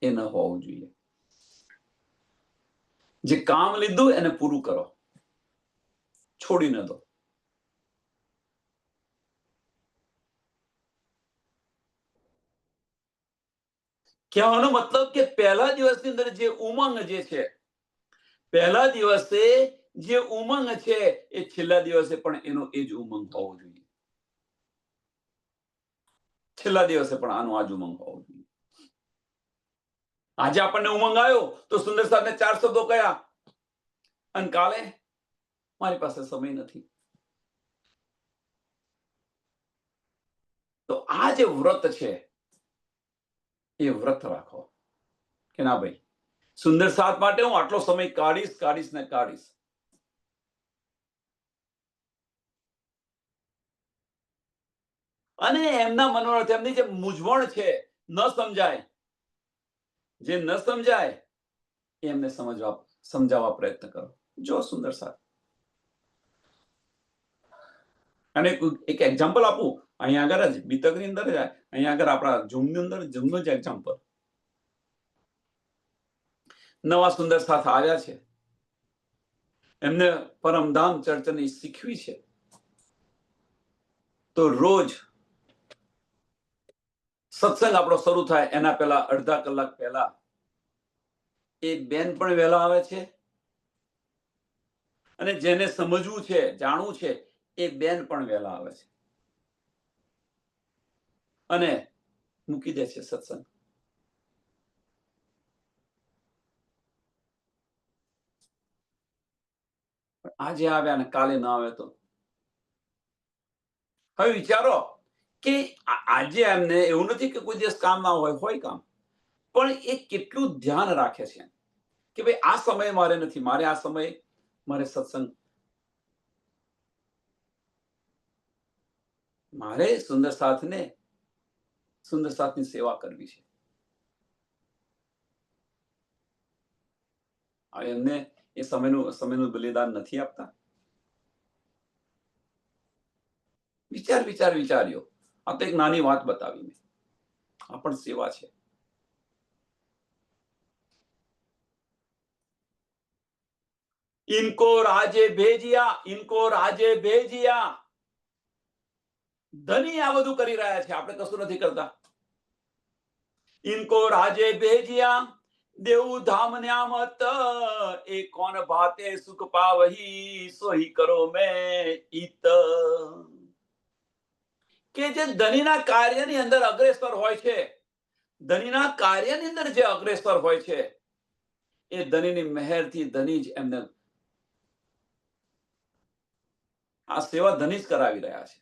એ ન હોવું જોઈએ. જે કામ લીધું એને પૂરું કરો, છોડી ન દો. કહેવાનો મતલબ કે પહેલા દિવસની અંદર જે ઉમંગ જે છે, પહેલા દિવસે જે ઉમંગ છે એ છેલ્લા દિવસે પણ એનો એ જ ઉમંગ હોવો જોઈએ. છેલ્લા દિવસે પણ આનો આ જ ઉમંગ હોવો જોઈએ. આજે આપણને ઉમંગ આવ્યો તો સુંદર સાહેબને 4 શબ્દો કયા, અને કાલે મારી પાસે સમય નથી. તો આ જે વ્રત છે એ વ્રત રાખો કે ના ભાઈ, સુંદર સાથ માટે હું આટલો સમય કાઢીશ. અને એમના મનોરથ, એમની જે મૂંઝવણ છે, ન સમજાય, જે ન સમજાય એમને સમજાવવા પ્રયત્ન કરો. જો સુંદર સાથ, અને એક એક્ઝામ્પલ આપું, અહીંયા આગળ જ બીતકની અંદર જ, અહીંયા આગળ આપણા ઝૂમની અંદર ઝૂમનું જ એક્ઝામ્પલ. નવા સુંદર સાથ આવ્યા છે, એમને પરમધામ ચર્ચની શીખવી છે, તો રોજ સત્સંગ આપણો શરૂ થાય એના પહેલા અડધા કલાક પહેલા એ બેન પણ વહેલા આવે છે, અને જેને સમજવું છે, જાણવું છે, એ બેન પણ વહેલા આવે છે અને મૂકી દે છે સત્સંગ. આજે આવ્યા ને કાલે ના આવે તો હવે વિચારો કે આજે એમને એવું નથી કે કોઈ દિવસ કામ ના હોય કામ, પણ એ કેટલું ધ્યાન રાખે છે કે ભાઈ આ સમય મારે નથી, મારે આ સમય મારે સત્સંગ, મારે સુંદર સાથની સેવા કરવી છે. એમને એ સમયનું બલિદાન નથી આપતા. વિચાર્યો. આ તો એક નાની વાત બતાવી મેં. આ પણ સેવા છે. ઇनको राजे भेजिया. ધની આ બધું કરી રહ્યા છે, આપણે કશું નથી કરતા. ઇनको राजे भेजिया देऊ धाम न्यामत ए कौन भाते सुख पावही सोही करो मैं इत. કે જે ધનીના કાર્યની અંદર અગ્રેસર હોય છે, ધનીના કાર્યની અંદર જે અગ્રેસર હોય છે, એ ધનીની મહેરથી ધની જ એમને આ સેવા ધની જ કરાવી રહ્યા છે.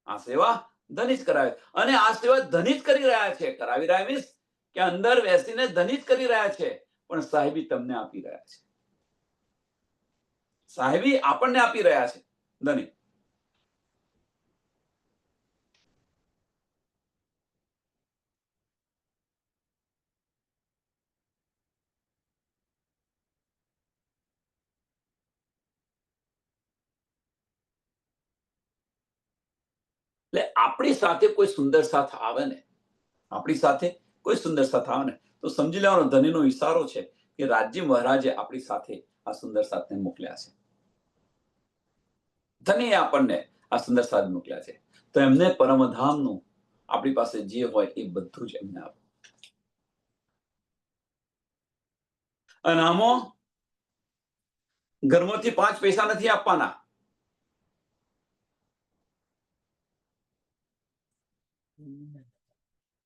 આ સેવા ધની જ કરાવે, અને આ સેવા ધની જ કરી રહ્યા છે. કરાવી રહ્યા મીન્સ કે અંદર બેસીને ધની જ કરી રહ્યા છે, પણ સાહેબી તમને આપી રહ્યા છે. સાહેબી આપણને આપી રહ્યા છે ધની. એટલે આપણી સાથે કોઈ સુંદર સાથ આવે ને, આપણી સાથે કોઈ સુંદર સાથ આવે ને, તો સમજી લેવાનો ધનીનો ઈશારો છે કે રાજજી મહારાજે આપણી સાથે આ સુંદર સાથને મોકલ્યા છે. ધની આપણને આ સુંદર સાથ મોકલ્યા છે, તો એમને પરમધામનું આપણી પાસે જે હોય એ બધું જ એમને આપો. અને આમાં ઘરમાંથી 5 પૈસા નથી આપવાના.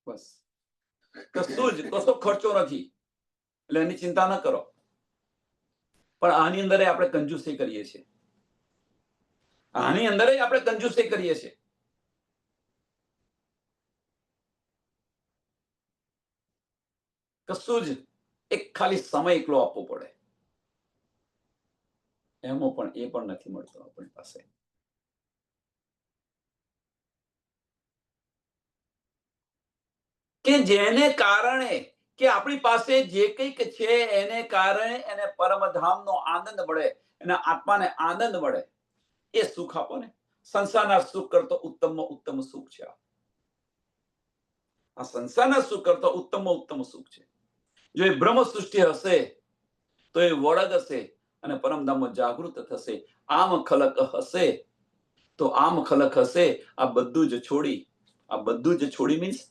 બસ કશો ખર્ચો નથી, એટલે એની ચિંતા ન કરો. પણ આની અંદર આપણે કંજૂસી કરીએ છીએ. આની અંદર આપણે કંજૂસી કરીએ છીએ. કશું જ એક ખાલી સમય એકલો આપવો પડે, એમાં પણ એ પણ નથી મળતો આપણી પાસે. કે જેને કારણે કે આપણી પાસે જે કંઈક છે એને કારણે એને પરમધામનો આનંદ મળે, એના આત્માને આનંદ મળે, એ સુખ આપો ને. સંસારના સુખ કરતો ઉત્તમમાં ઉત્તમ સુખ છે. આ સંસારના સુખ કરતો ઉત્તમમાં ઉત્તમ સુખ છે. જો એ બ્રહ્મ સૃષ્ટિ હશે તો એ વળગ હશે અને પરમધામમાં જાગૃત થશે. આમ ખલક હશે તો આમ ખલક હશે. આ બધું જ છોડી મીન્સ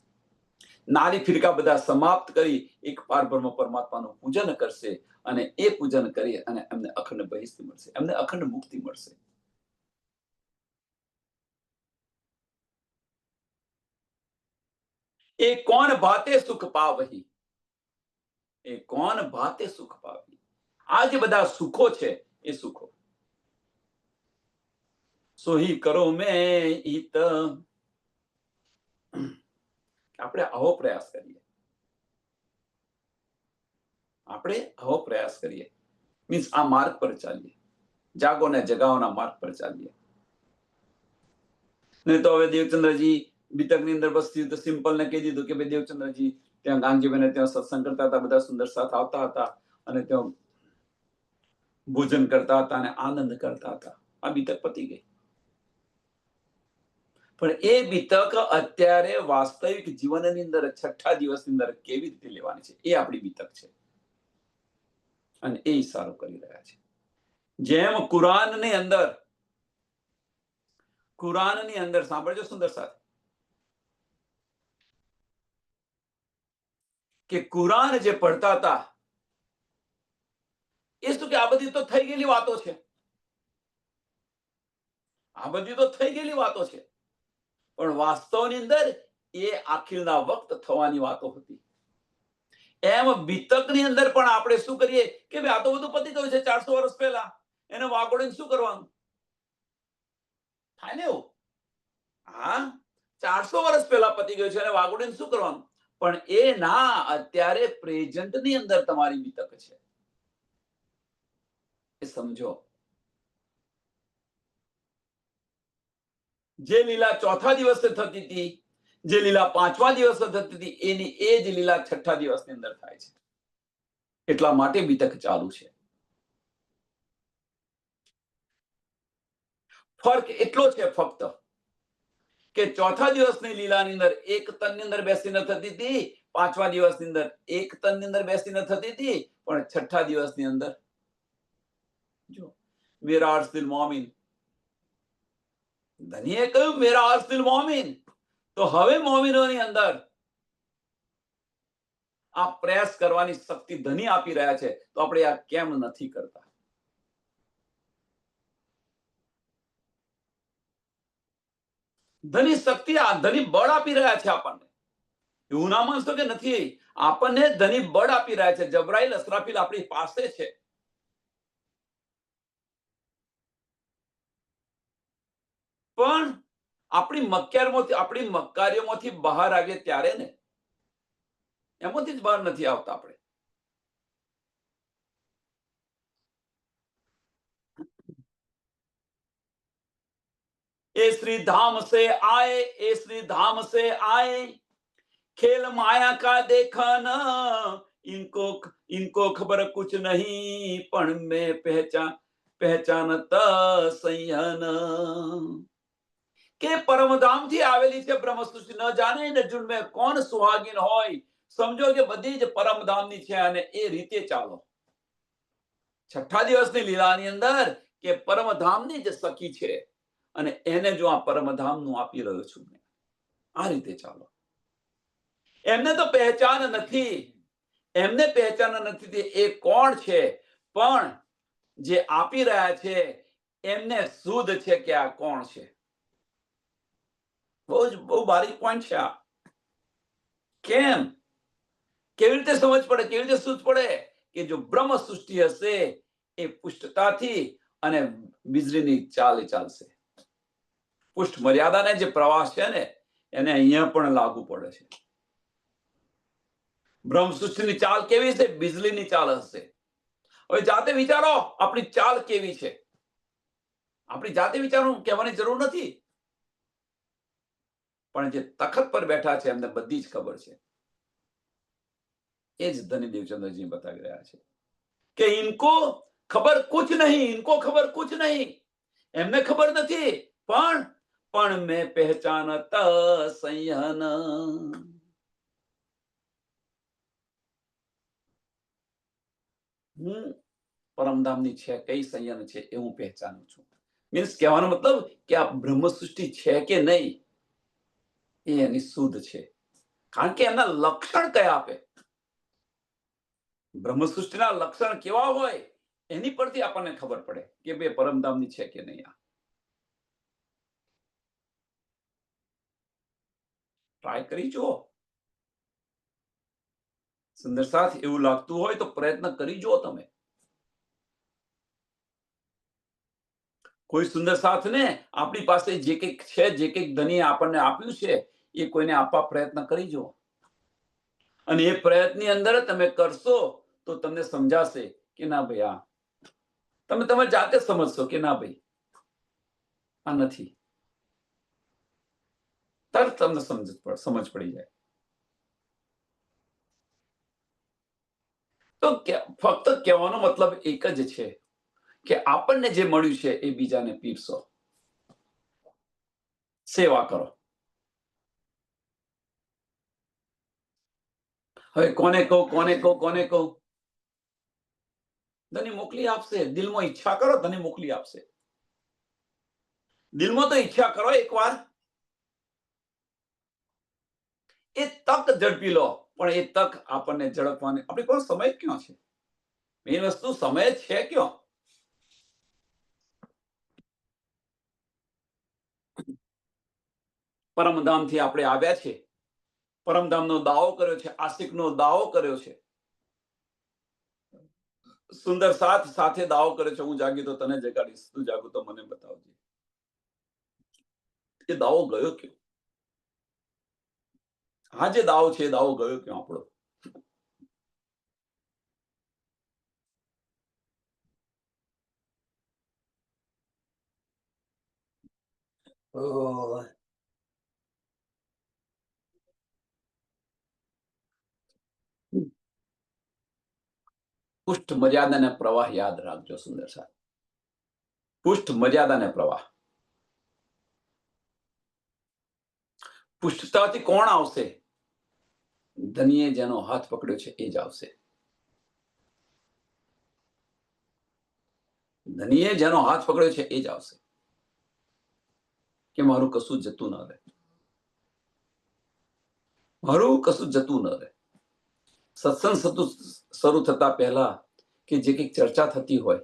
નારી ફિરકા બધા સમાપ્ત કરી એક પારબ્રહ્મ પરમાત્માનું પૂજન કરશે, અને એ પૂજન કરી અને એમને અખંડ બહિષ્ઠ મળશે, એમને અખંડ મુક્તિ મળશે. એ કોણ ભાતે સુખ પાવહી, એ કોણ ભાતે સુખ પાવી. આ જે બધા સુખો છે એ સુખો સોહી કરો મેં હિત. આપણે આવો પ્રયાસ કરીએ. મીન્સ આ માર્ગ પર ચાલીએ, જાગો ને જગાવવાના માર્ગ પર ચાલીએ. નહીં તો હવે દેવચંદ્રજી બીતકની અંદર બસ સિમ્પલ ને કહી દીધું કે ભાઈ દેવચંદ્રજી ત્યાં ગાંધીબેને ત્યાં સત્સંગ કરતા હતા, બધા સુંદર સાથ આવતા હતા અને ત્યાં ભોજન કરતા હતા અને આનંદ કરતા હતા. આ બીતક પતી ગઈ. પણ એ બીતક અત્યારે વાસ્તવિક જીવનની અંદર 6ઠ્ઠા દિવસની અંદર કેવી રીતે લેવાની છે, એ આપણી બીતક છે. અને એ ઈશારો કરી રહ્યા છે. જેમ કુરાનની અંદર કુરાનની અંદર સાંભળજો સુંદર સાથ, કે કુરાન જે પડતા હતા એ શું કે આ બધી તો થઈ ગયેલી વાતો છે, આ બધી તો થઈ ગયેલી વાતો છે, પણ વાસ્તવની અંદર એ આખિરના વખત થવાની વાતો હતી. એમ બીતકની અંદર પણ આપણે શું કરીએ કે ભાઈ આ તો બધું પતી ગયું છે 400 વર્ષ પહેલા, એને વાગોડીને શું કરવાનું થાય ને એવું. હા, 400 વર્ષ પહેલા પતી ગયું છે, એને વાગોડીને શું કરવાનું, પણ એ ના, અત્યારે પ્રેઝન્ટની અંદર તમારી બીતક છે, એ સમજો. જે લીલા ચોથા દિવસે થતી હતી, જે લીલા 5મા દિવસે થતી હતી, એની એ જ લીલા 6ઠ્ઠા દિવસની અંદર થાય છે. એટલા માટે બીતક ચાલુ છે. ફરક એટલો છે ફક્ત કે ચોથા દિવસની લીલાની અંદર એક તનની અંદર બેસીને થતી હતી, 5મા દિવસની અંદર એક તનની અંદર બેસીને થતી હતી, પણ 6ઠ્ઠા દિવસની અંદર જો મેરા અર્શદિલ મોમિન, ધનીએ કહ્યું મેરા અર્શદિલ મોમિન, તો હવે મોમિનોની અંદર આ પ્રયાસ કરવાની શક્તિ ધની આપી રહ્યા છે, તો આપણે આ કેમ નથી કરતા? ધની શક્તિ, આ ધની બળ આપી રહ્યા છે આપણને. એવું ના માનશો કે નથી, આપણને ધની બળ આપી રહ્યા છે. જબરાઈલ અસરાફીલ આપણી પાસે છે. પણ આપણી મક્કારીઓમાંથી બહાર આવીએ ત્યારે ને, એમાંથી જ બહાર નથી આવતા આપણે. ए श्री धाम से आए, ए श्री धाम से आए, खेल माया का देखा न, इनको इनको खबर कुछ नहीं, पण में पहचानता संयन. કે પરમધામથી આવેલી છે બ્રહ્મસૃષ્ટિ, ન જાણે ને જુન કોણ સુહાગીન હોય. સમજો કે બધી જ પરમધામની છે, અને એ રીતે ચાલો. 6ઠ્ઠા દિવસની લીલાની અંદર કે પરમધામની જ સખી છે, અને એને જો આ પરમધામનું આપી રહ્યો છું, આ રીતે ચાલો. એમને તો પહેચાન નથી, એમને પહેચાન નથી એ કોણ છે, પણ જે આપી રહ્યા છે એમને શુદ્ધ છે કે આ કોણ છે. બહુ બારીક પોઈન્ટ છે આ. કેમ, કેવી રીતે સમજ પડે, કેવી રીતે સૂઝ પડે કે જો બ્રહ્મ સૃષ્ટિ હશે એ પુષ્ટતાથી અને વીજળીની ચાલે ચાલશે. પુષ્ટ મર્યાદાને જે પ્રવાસ છે ને, એને અહીંયા પણ લાગુ પડે છે. બ્રહ્મ સૃષ્ટિની ચાલ કેવી છે? વીજળીની ચાલ હશે. હવે જાતે વિચારો આપણી ચાલ કેવી છે. આપણી જાતે વિચારવું કહેવાની જરૂર નથી, પણ જે તખત પર બેઠા છે એમને બધી જ ખબર છે. એ જ ધની દેવચંદ્રજી બતાવી રહ્યા છે કે ઇनको ખબર કુછ નહીં, ઇनको ખબર કુછ નહીં, એમને ખબર નથી, પણ મેં પહેચાનતા સંયન. હું પરમધામની છે, કઈ સંયન છે એ હું પહેચાનું છું. મીન્સ કહેવાનો મતલબ કે આ બ્રહ્મ સૃષ્ટિ છે કે નહીં એ એની શુદ્ધ છે, કારણ કે એમના લક્ષણ કયા આપે. બ્રહ્મ સૃષ્ટિના લક્ષણ કેવા હોય એની પરથી આપણને ખબર પડે કે બે પરમધામની છે કે નહીં. ટ્રાય કરી જુઓ. સુંદર સાથ, એવું લાગતું હોય તો પ્રયત્ન કરી જુઓ તમે. કોઈ સુંદર સાથ ને આપણી પાસે જે કંઈક છે, જે કંઈક ધની આપણને આપ્યું છે, એ કોઈને આપવા પ્રયત્ન કરી જુઓ. અને એ પ્રયત્નની અંદર તમે કરશો તો તમને સમજાશે કે ના ભાઈ, આ તમે જાતે સમજશો કે ના ભાઈ આ નથી. તરત તમને સમજ પડી જાય. તો ફક્ત કહેવાનો મતલબ એક જ છે કે આપણને જે મળ્યું છે એ બીજાને પીરસો, સેવા કરો. હવે કોને કહું? ધની મોકલી આપશે. દિલમાં ઈચ્છા કરો, ધની મોકલી આપશે. દિલમાં તો ઈચ્છા કરો એકવાર, એ તક ઝડપી લો. પણ એ તક આપણને ઝડપવાની, આપણી પાસે સમય ક્યાં છે? મેઇન વસ્તુ સમય છે ક્યાં? પરમધામથી આપણે આવ્યા છે, પરમધામનો દાવો કર્યો છે, આશિકનો દાવો કર્યો છે, સુંદર સાથ સાથે દાવો કર્યો છે, હું જાગી તો તને જગાડીશ, તું જાગું તો મને બતાવજે. એ દાવો ગયો ક્યાં? હા, જે દાવો છે એ દાવો ગયો ક્યાં આપણો? ઓહ. પુષ્ટ મર્યાદાને પ્રવાહ યાદ રાખજો સુંદર સાથ. પુષ્ટ મર્યાદાને પ્રવાહ. પુષ્ટતાથી કોણ આવશે? ધનીએ જેનો હાથ પકડ્યો છે એ જ આવશે. ધનીએ જેનો હાથ પકડ્યો છે એ જ આવશે. કે મારું કશું જતું ન રહે, મારું કશું જતું ન રહે. સત્સંગ શરૂ થતા પહેલા કે જે કંઈક ચર્ચા થતી હોય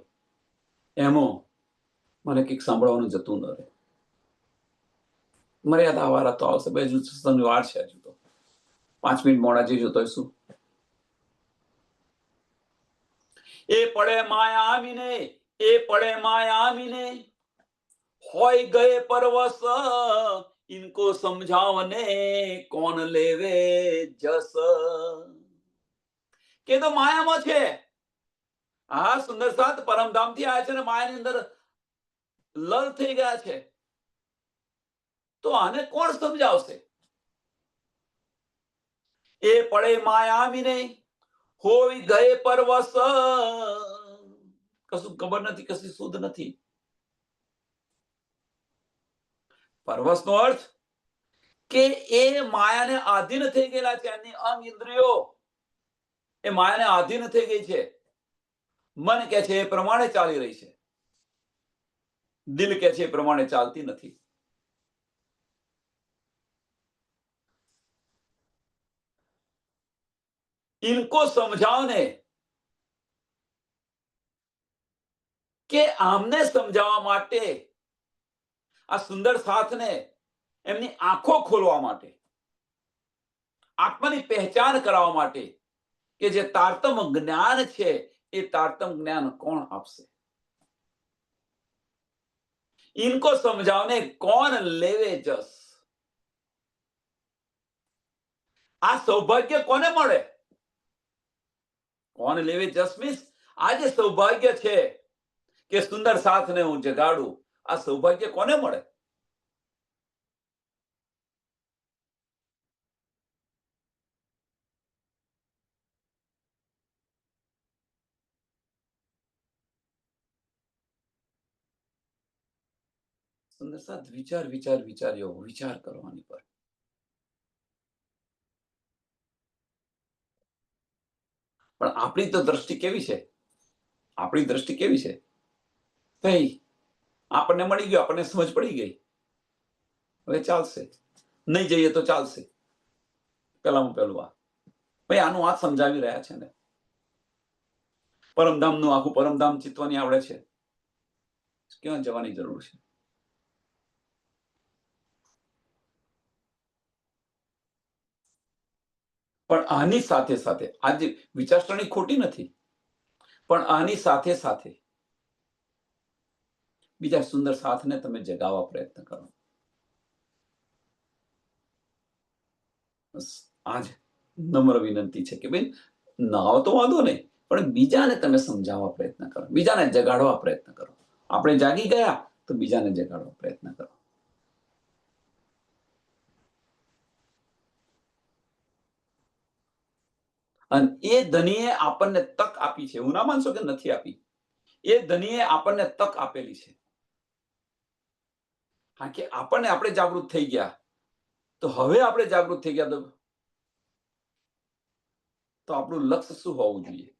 એમાં મને કંઈક સાંભળવાનું જતું ન રહે. મર્યાદા વાળા તો આવશે, બે હજુ સત્સંગની વાર છે, હજુ તો 5 મિનિટ મોડા જઈશું તો શું? એ પડે માયા આવીને, એ પડે માયા આવીને, હોય ગયે પરવશ, ઇનકો સમજાવને કોણ લેવે જસ. કે તો માયામાં છે. હા, સુંદર સાથ પરમધામથી આવ્યા છે ને માયાની અંદર લલ થઈ ગયા છે, તો આને કોણ સમજાવશે? એ પડે માયા આવીને, હોય ગયે પરવશ. કશું ખબર નથી, કશું શુદ્ધ નથી. પરવશ નો અર્થ કે એ માયાને આધીન થઈ ગયેલા છે. એની અંગ ઇન્દ્રિયો એ માયાને આધીન થઈ ગઈ છે. મન કે છે એ પ્રમાણે ચાલી રહી છે, દિલ કે છે એ પ્રમાણે ચાલતી નથી. ઇનકો સમજાવને, કે આમને સમજાવવા માટે, આ સુંદર સાથને એમની આંખો ખોલવા માટે, આત્માની પહેચાન કરાવવા માટે, કે જે તારતમ જ્ઞાન છે એ તારતમ જ્ઞાન કોણ આપશે? ઇનકો સમજાવને કોણ લેવે જસ. આ સૌભાગ્ય કોને મળે? કોણ લેવે જસ મીન્સ આ જે સૌભાગ્ય છે કે સુંદર સાથને હું જગાડું, આ સૌભાગ્ય કોને મળે? સુંદર સાથ વિચાર વિચાર વિચાર્યો, વિચાર કરવાની પર. પણ આપણી તો દ્રષ્ટિ કેવી છે? આપણી દ્રષ્ટિ કેવી છે? ભાઈ, આપણને મળી ગયો, આપણને સમજ પડી ગઈ, હવે ચાલશે, નહીં જઈએ તો ચાલશે. પેલામાં પેલું આ ભાઈ, આનું આ સમજાવી રહ્યા છે ને, પરમધામનું આખું પરમધામ ચિતવાની આવડે છે, ક્યાં જવાની જરૂર છે? પણ આની સાથે સાથે આજે વિચારસરણી ખોટી નથી, પણ આની સાથે સાથે બીજા સુંદર સાથને તમે જગાવવા પ્રયત્ન કરો. બસ આજ નમ્ર વિનંતી છે કે બેન, નાવ તો વાંધો નહીં, પણ બીજાને તમે સમજાવવા પ્રયત્ન કરો, બીજાને જગાડવા પ્રયત્ન કરો. આપણે જાગી ગયા તો બીજાને જગાડવા પ્રયત્ન કરો. અને એ ધનીએ આપણને તક આપી છે, હું ના માનશો કે નથી આપી. એ ધનીએ આપણને તક આપેલી છે. કારણ કે આપણને આપણે જાગૃત થઈ ગયા, તો હવે આપણે જાગૃત થઈ ગયા તો આપણું લક્ષ્ય શું હોવું જોઈએ?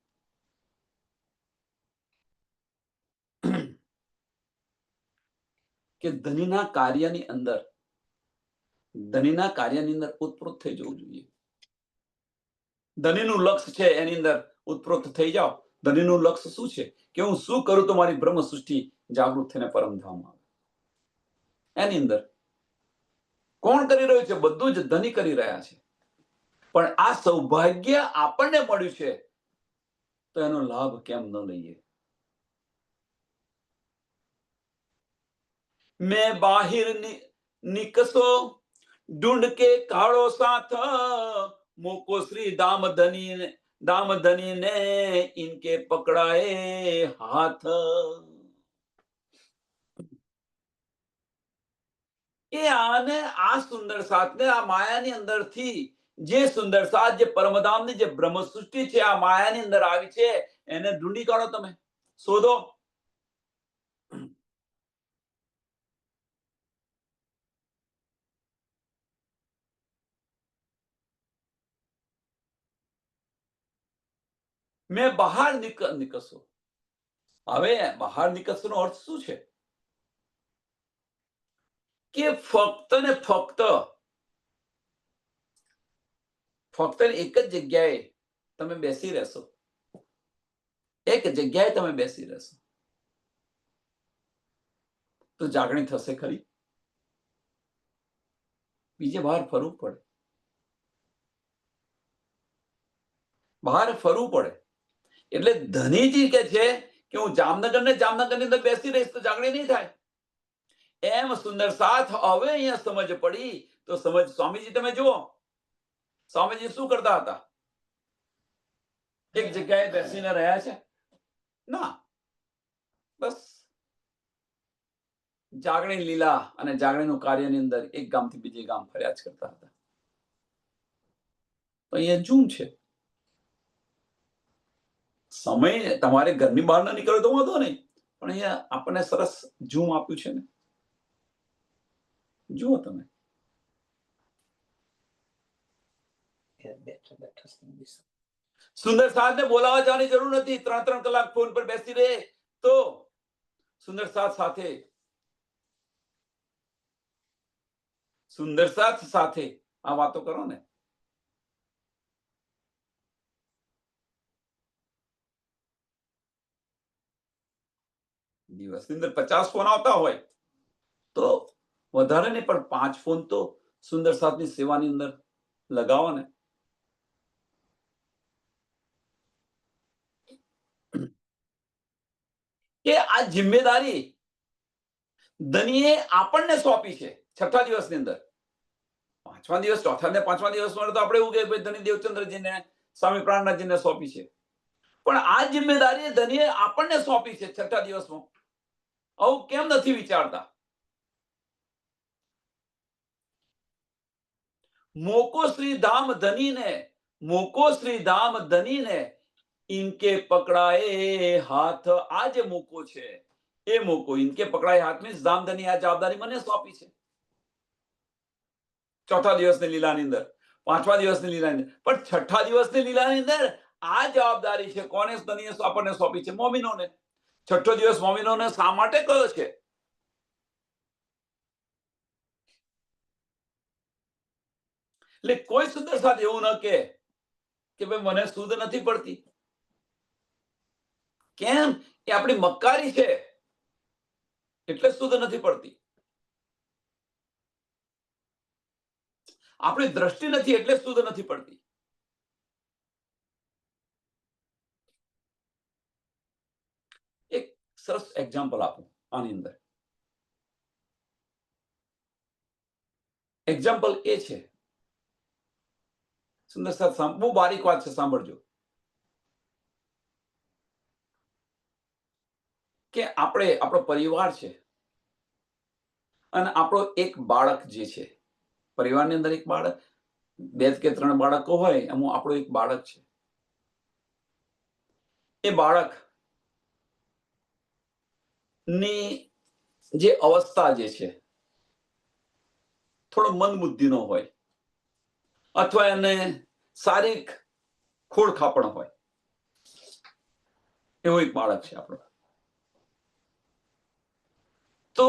કે ધનીના કાર્યની અંદર ઉત્પ્રોત થઈ જવું જોઈએ. ધનીનું લક્ષ્ય છે એની અંદર ઉત્પ્રોત થઈ જાઓ. ધનીનું લક્ષ્ય શું છે કે હું શું કરું તો મારી બ્રહ્મ સૃષ્ટિ જાગૃત થઈને પરમધામ આવે. એની અંદર કોણ કરી રહ્યું છે? બધું જ ધની કરી રહ્યા છે. પણ આ સૌભાગ્ય આપણને મળ્યું છે તો એનો લાભ કેમ ન લઈએ? મેં બાહિર નિકસો ઢૂંઢ કે કાળો સાથ મોકો શ્રી दाम धनी ने इनके पकड़ाए हाथ. એ આને આ સુંદર સાથને આ માયાની અંદરથી જે સુંદર સાથ, જે પરમધામની જે બ્રહ્મ સૃષ્ટિ છે આ માયાની અંદર આવી છે એને ઢૂંઢી કાઢો, તમે શોધો. મેં બહાર નીકળશો. હવે બહાર નીકળશો નો અર્થ શું છે? કે ફક્ત ને ફક્ત એક જ જગ્યાએ તમે બેસી રહેશો. એક જગ્યાએ તમે બેસી રહેશો તો જાગણી થશે ખરી? બીજે બહાર ફરવું પડે. બહાર ફરવું પડે. એટલે ધનીજી કે છે કે હું જામનગરની અંદર બેસી રહીશ તો જાગણી નહીં થાય. એમ સુંદર સાથ હવે અહીંયા સમજ પડી તો સમજ. સ્વામીજી તમે જુઓ, સ્વામીજી શું કરતા હતા? એક જગ્યાએ બેસીને રહ્યા છે ના, બસ જાગણી લીલા અને જાગણીનું કાર્યની અંદર એક ગામથી બીજે ગામ ફર્યા જ કરતા હતા. તો અહીંયા જૂમ છે. સમય તમારે ઘરની બહાર ના નીકળે તો વાંધો નહીં, પણ અહીંયા આપણને સરસ ઝૂમ આપ્યું છે ને, જુઓ તમે. સુંદર સાથ ને બોલાવા જવાની જરૂર નથી. 3-3 કલાક ફોન પર બેસી રહે તો સુંદર સાથ સાથે આ વાતો કરો ને. દિવસની અંદર 50 ફોન આવતા હોય તો વધારે નહીં, પણ 5 ફોન તો સુંદર સાથની સેવાની અંદર લગાવો ને. કે આ જિમ્મેદારી ધનીએ આપણને સોંપી છે. 6થા દિવસની અંદર 5મા દિવસ, 4થા ને 5મા દિવસમાં તો આપણે એવું કે ભાઈ ધની દેવચંદ્રજીને, સ્વામી પ્રાણનાથજીને સોંપી છે. પણ આ જિમ્મેદારી ધનીએ આપણને સોંપી છે 6થા દિવસમાં. આવું કેમ નથી વિચારતા? મોકો શ્રી ધામ ધની ને ઇનકે પકડાए હાથ. આ જે મોકો છે એ મોકો ઇનકે પકડાए હાથ મીન્સ ધામધની આ જવાબદારી મને સોંપી છે 4થા દિવસની લીલાની અંદર, 5મા દિવસની લીલાની અંદર. પણ 6થા દિવસની લીલાની અંદર આ જવાબદારી છે કોને ધનીએ આપણને સોંપી છે? મોમીનોને. 6થો દિવસ મોમીનોને શા માટે કયો છે? એટલે કોઈ સુંદર સાથ એવું ન કે ભાઈ મને સુધ નથી પડતી. કેમ? એ આપણી મક્કારી છે એટલે સુધ નથી પડતી. આપણી દ્રષ્ટિ નથી એટલે સુધ નથી પડતી. એક સરસ એક્ઝામ્પલ આપું આની અંદર. એક્ઝામ્પલ એ છે, સુંદર સાથ બહુ બારીક વાત છે, સાંભળજો. કે આપણો પરિવાર છે અને આપણો એક બાળક જે છે, પરિવારની અંદર એક બાળક, 2 કે 3 બાળકો હોય એમાં આપણો એક બાળક છે. એ બાળક ની જે અવસ્થા જે છે થોડો મંદ બુદ્ધિનો હોય અથવા એને શારીરિક ખોડખાપણ હોય, એવો એક બાળક છે આપણો. તો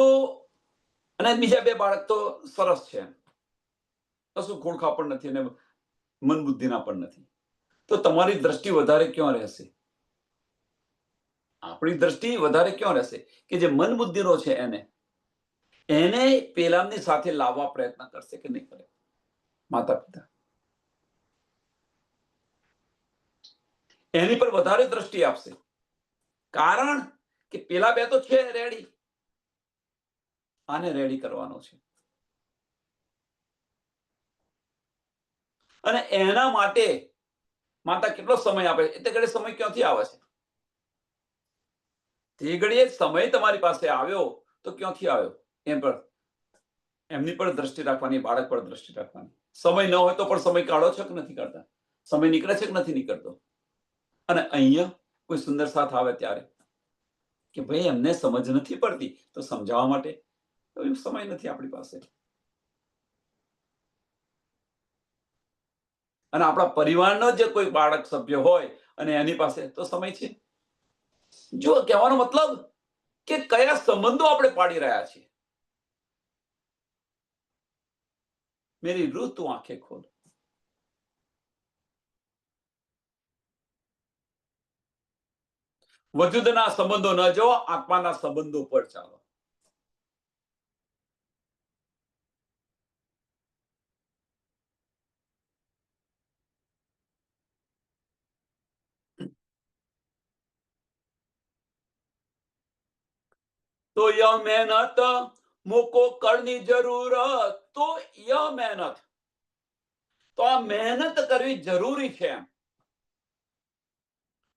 અને બીજા બે બાળક તો સરસ છે, કશું ખોડખા પણ નથી અને મન બુદ્ધિના પણ નથી. તો તમારી દ્રષ્ટિ વધારે ક્યાં રહેશે? આપણી દ્રષ્ટિ વધારે ક્યાં રહેશે? કે જે મન બુદ્ધિનો છે એને પેલાની સાથે લાવવા પ્રયત્ન કરશે કે નહીં કરે માતા પિતા? એની પર વધારે દ્રષ્ટિ આપશે, કારણ કે પેલા બે તો છે રેડી, આને રેડી કરવાનો છે. અને એના માટે માતા કેટલો સમય આપે? એટલે ઘડી સમય ક્યાંથી આવે છે? તે ઘડીએ સમય તમારી પાસે આવ્યો તો ક્યાંથી આવ્યો? એમ પર એમની પર દ્રષ્ટિ રાખવાની, બાળક પર દ્રષ્ટિ રાખવાની. સમય ન હોય તો પણ સમય કાઢો છો કે નથી કાઢતા? સમય નીકળે છે કે નથી નીકળતો? અને અહીંયા કોઈ સુંદર સાથ આવે ત્યારે કે ભાઈ એમને સમજ નથી પડતી, તો સમજાવવા માટે સમય નથી આપણી પાસે. અને આપણા પરિવારનો જે કોઈ બાળક સભ્ય હોય અને એની પાસે તો સમય છે. જો કહેવાનો મતલબ કે કયા સંબંધો આપણે પાડી રહ્યા છીએ. મેરી રૂહ તું આંખે ખોલ. વજૂદના સંબંધો ન જો, આત્માના સંબંધો પર ચાલો. तो यह मेहनत मुझको करनी जरूरत, तो यह मेहनत, તો આ મહેનત કરવી જરૂરી છે.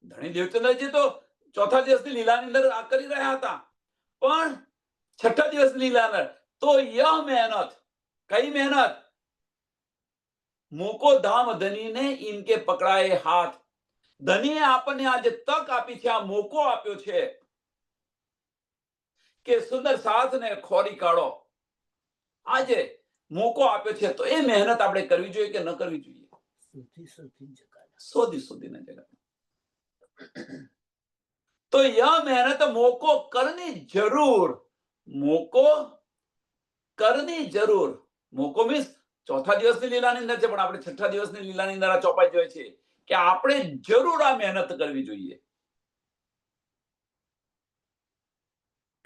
ધણી દેવચંદ્રજી તો ચોથા દિવસની લીલાની અંદર આ કરી રહ્યા હતા, પણ છઠ્ઠા દિવસની લીલા તો યહ મહેનત, કઈ મહેનત? મોકો ધામ ધનીને ઇનકે પકડાએ હાથ. ધનીએ આપણને આજે તક આપી છે, આ મોકો આપ્યો છે કે સુંદર સાથને ખોરી કાઢો. આજે મોકો આપ્યો છે, તો એ મહેનત આપણે કરવી જોઈએ કે ન કરવી જોઈએ? સોધી સોધીને જગા. તો યહ મહેનત મોકો કરની જરૂર, મોકો કરની જરૂર. મોકો મીન્સ ચોથા દિવસની લીલાની અંદર છે, પણ આપણે છઠ્ઠા દિવસની લીલાની અંદર આ ચોપાઈ જોઈએ છે કે આપણે જરૂર આ મહેનત કરવી જોઈએ.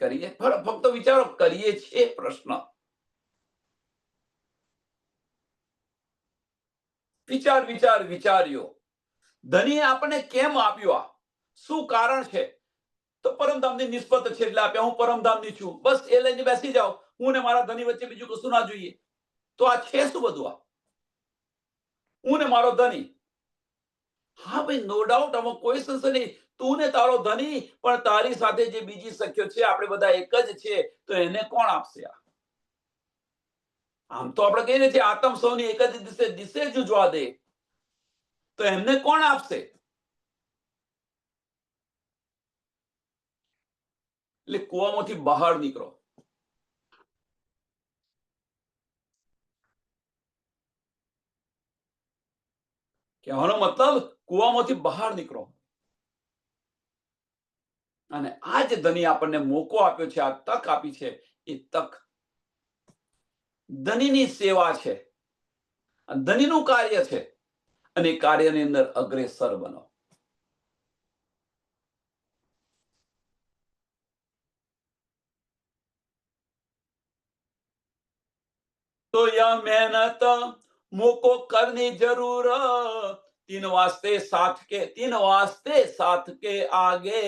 કરીએ? ફક્ત વિચારો, કરીએ છીએ? પ્રશ્ન વિચાર્યો. ધનીએ આપણને કેમ આપ્યો? આ શું કારણ છે? તો પરમધામની નિસ્બત છે એટલે આપ્યા. હું પરમધામની છું, બસ એ લઈને બેસી જાઓ. હું ને મારા ધની વચ્ચે બીજું કશું ના જોઈએ. તો આ છે શું બધું? આ હું ને મારો ધની. હા ભાઈ, નો ડાઉટ, આમાં કોઈ સંશય નહીં. તું ને તારો ધની, પણ તારી સાથે જે બીજી સખ્યો છે, આપણે બધા એક જ છે, તો એને કોણ આપશે? આમ તો આપણે કહીએ છીએ આતમ સૌની એક જ દિશે જુજવા દે, તો એમને કોણ આપશે? એટલે કુવામાંથી બહાર નીકળો. કહેવાનો મતલબ કુવામાંથી બહાર નીકળો. અને આ જે ધની આપણને મોકો આપ્યો છે, આ તક આપી છે, એ તક ધનીની સેવા છે, ધનીનું કાર્ય છે, અને કાર્યની અંદર અગ્રેસર બનો. तो यह मेहनत मुझको करनी जरूर, तीन वास्ते साथ के आगे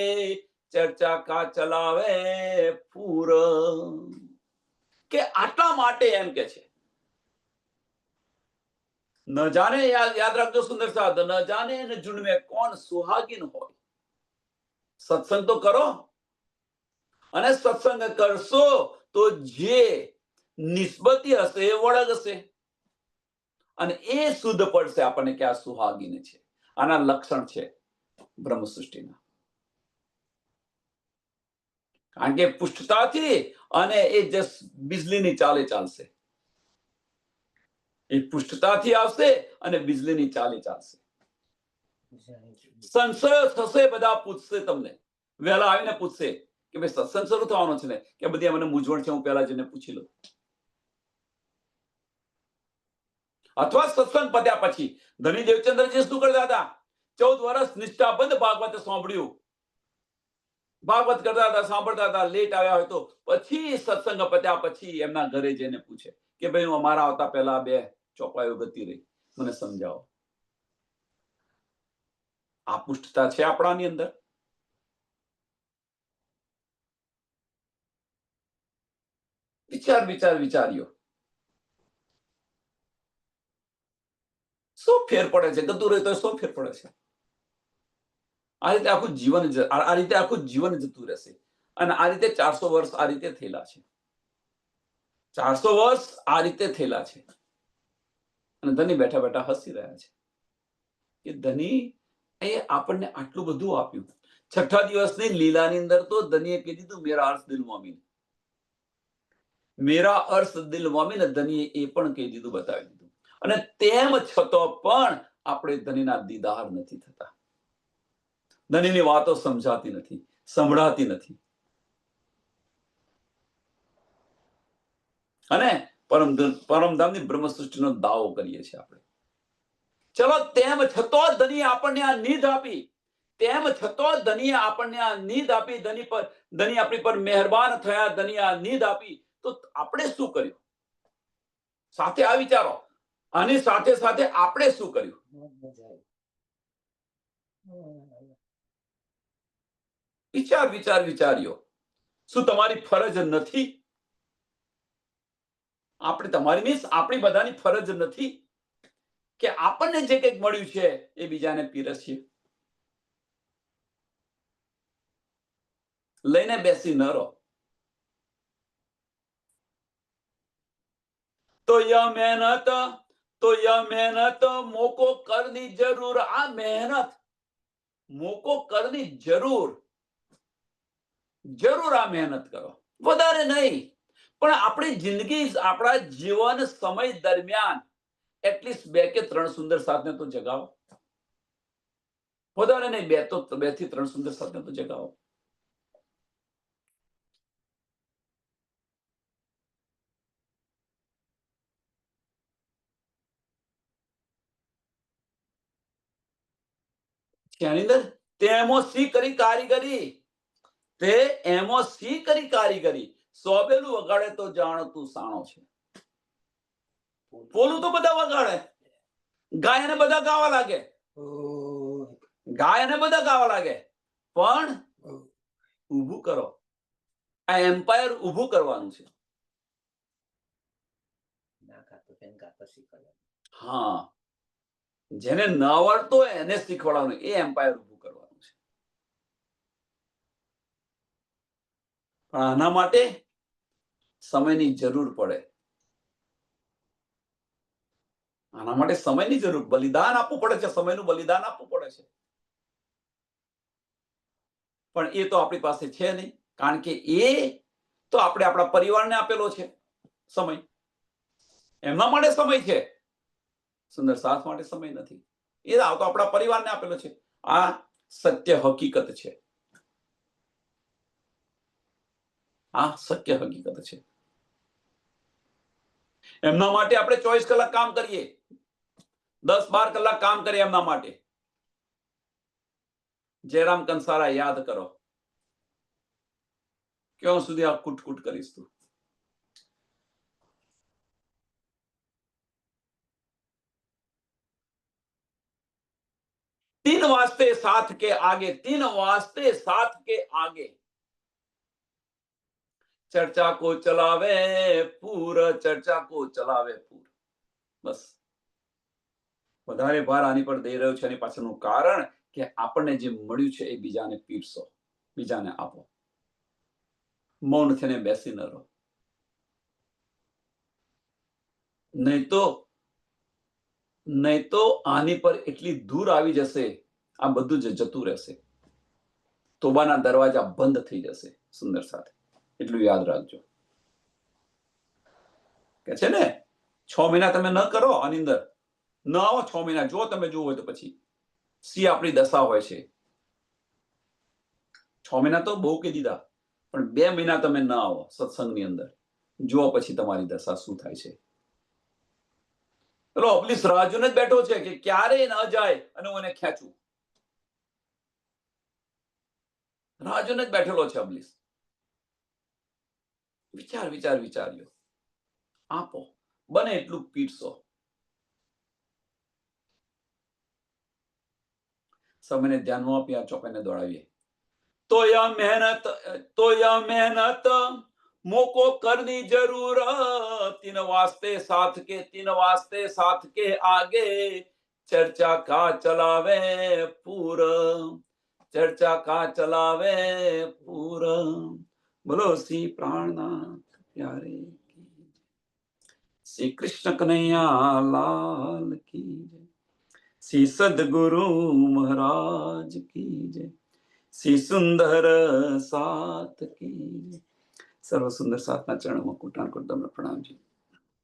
चर्चा का चलावे पूर. કે આટલા માટે એમ કે છે, ન જાને, યાદ રાખજો સુંદર સાથ, ન જાને ન જુનમે કોણ સુહાગીન હોય. સત્સંગ તો કરો, અને સત્સંગ કરશો તો જે નિસ્બતી હશે એ વળગશે, અને એ શુદ્ધ પડશે આપણને કે આ સુહાગીને છે. આના લક્ષણ છે બ્રહ્મ સૃષ્ટિના. કારણ કે પુષ્ટતાથી અને એ જસ બિજલીની ચાલે ચાલશે. એ પુષ્ટતાથી આવશે અને બિજલીની ચાલે ચાલશે. સંશય થશે, બધા પૂછશે તમને, વહેલા આવીને પૂછશે કે ભાઈ સત્સંગ શરૂ થવાનો છે ને, કે બધી મને મૂંઝવણ છે, હું પહેલા જઈને પૂછી લઉં. અથવા સત્સંગ પત્યા પછી ધની દેવચંદ્રજી શું કરતા હતા? 14 વર્ષ નિષ્ઠાબંધ ભાગવત સાંભળ્યું, ભાગવત કરતા હતા, સાંભળતા હતા, લેટ આવ્યા હોય તો પછી સત્સંગ પત્યા પછી એમના ઘરે જઈને પૂછે કે ભાઈ હું અમારા આવતા પહેલા 2 ચોપાઈઓ ગતિ રહી, મને સમજાવો. આ પુષ્ટતા છે આપણાની અંદર? વિચાર્યો શું ફેર પડે છે? ગતું રહે તો શું ફેર પડે છે? આ રીતે આખું જીવન જતું રહેશે. અને આ રીતે 400 વર્ષ આ રીતે થયેલા છે. 400 વર્ષ આ રીતે થયેલા છે. અને ધની બેઠા બેઠા હસી રહ્યા છે કે ધની એ આપણને આટલું બધું આપ્યું. 6ઠા દિવસની લીલાની અંદર તો ધનીએ કહી દીધું મેરા અર્થ દિલ મોમીન, મેરા અર્થ દિલ મોમીન. ધનીએ એ પણ કહી દીધું, બતાવી દીધું. અને તેમ છતાં પણ આપણે ધનીના દીદાર નથી થતા, ધનીની વાતો સમજાતી નથી, સંભળાતી નથી. અને પરમધામની બ્રહ્મસૃષ્ટિનો દાવો કરીએ છીએ આપણે. ચલો તેમ છતાં ધનીએ આપણને આ નીધ આપી, તેમ છતાં ધનીએ આપણને આ નીધ આપી, ધની આપણી પર મહેરબાન થયા, ધનીએ આ નીધ આપી, તો આપણે શું કર્યું? સાથે આ વિચારો. આની સાથે સાથે આપણે શું કર્યું? વિચાર્યો. શું તમારી ફરજ નથી? આપણી બધાની ફરજ નથી કે આપણને જે કંઈક મળ્યું છે એ બીજાને પીરસીએ? લઈને બેસી ન રહો. તો યહ મહેનત મોકો કરની જરૂર. આ મહેનત મોકો કરની જરૂર આ મહેનત કરો, વધારે નહીં. પણ આપણી જિંદગી, આપણા જીવન સમય દરમિયાન એટલીસ્ટ 2 કે 3 સુંદર સાથને તો જગાવો. વધારે નહીં, 2 થી 3 સુંદર સાથને તો જગાવો. એની અંદર તેમાં સી કરી કારીગરી, તે એમાં સી કરી કારીગરી. સોબેલું વગાડે તો જાણ તું સાણો છે. પોલું તો બધા વગાડે, ગાયને બધા ગાવા લાગે, પણ ઊભું કરો. આ એમ્પાયર ઊભું કરવાનું છે. હા, જેને ન આવડતો હોય એને શીખવાડવાનું, એ એમ્પાયર ઊભું કરવાનું છે. પણ આના માટે સમયની જરૂર પડે. આના માટે સમયની જરૂર, બલિદાન આપવું પડે છે, સમયનું બલિદાન આપવું પડે છે. પણ એ તો આપણી પાસે છે નહીં, કારણ કે એ તો આપણે આપણા પરિવારને આપેલો છે સમય. એમના માટે સમય છે, સુંદર સાથ માટે સમય નથી. એ તો આપણા પરિવારને આપેલો છે. આ સત્ય હકીકત છે. આ સત્ય હકીકત છે. એમના માટે આપણે 24 કલાક કામ કરીએ, 10-12 કલાક કામ કરીએ એમના માટે. જયરામ કંસારા યાદ કરો, ક્યાં સુધી આ કુટકુટ કરીશ તું? तीन वास्ते साथ के आगे, 3 वास्ते साथ के आगे. चर्चा को चलावे पूर, चर्चा को चलावे पूर. બસ વધારે ભાર આની પર દઈ રહ્યો છે. એની પાછળનું કારણ કે આપણને જે મળ્યું છે એ બીજાને પીરસો, બીજાને આપો. મૌન થઈને બેસી ન રહો, નહીં તો આની પર એટલી દૂર આવી જશે, આ બધું જ જતું રહેશે. તોબાના દરવાજા બંધ થઈ જશે. સુંદર સાથે એટલું યાદ રાખજો. કે છે ને 6 મહિના તમે ન કરો, આની અંદર ન આવો 6 મહિના, જો તમે જોવું હોય તો પછી સી આપણી દશા હોય છે. 6 મહિના તો બહુ કહી દીધા, પણ 2 મહિના તમે ન આવો સત્સંગની અંદર, જુઓ પછી તમારી દશા શું થાય છે. પેલો અબલીસ રાહ જોઈને જ બેઠો છે કે ક્યારે ન જાય અને હું એને ખેંચું. રાહ જોઈને જ બેઠેલો છે અબલીસ. વિચાર્યો. આપો, બને એટલું પીરસો. સમયને ધ્યાનમાં આપી આ ચોપાઈને દોડાવીએ. तो यह मेहनत मोको करनी जरूरत, तीन वास्ते साथ के आगे चर्चा का चलावे पूर. बोलो श्री प्राणनाथ प्यारे की, श्री कृष्ण कन्हैया लाल की जय, श्री सदगुरु महाराज की जय, श्री सुंदर साथ की. સર્વ સુંદર સાતના ચરણોમાં કોટાન કોટ તમને પ્રણામ છે.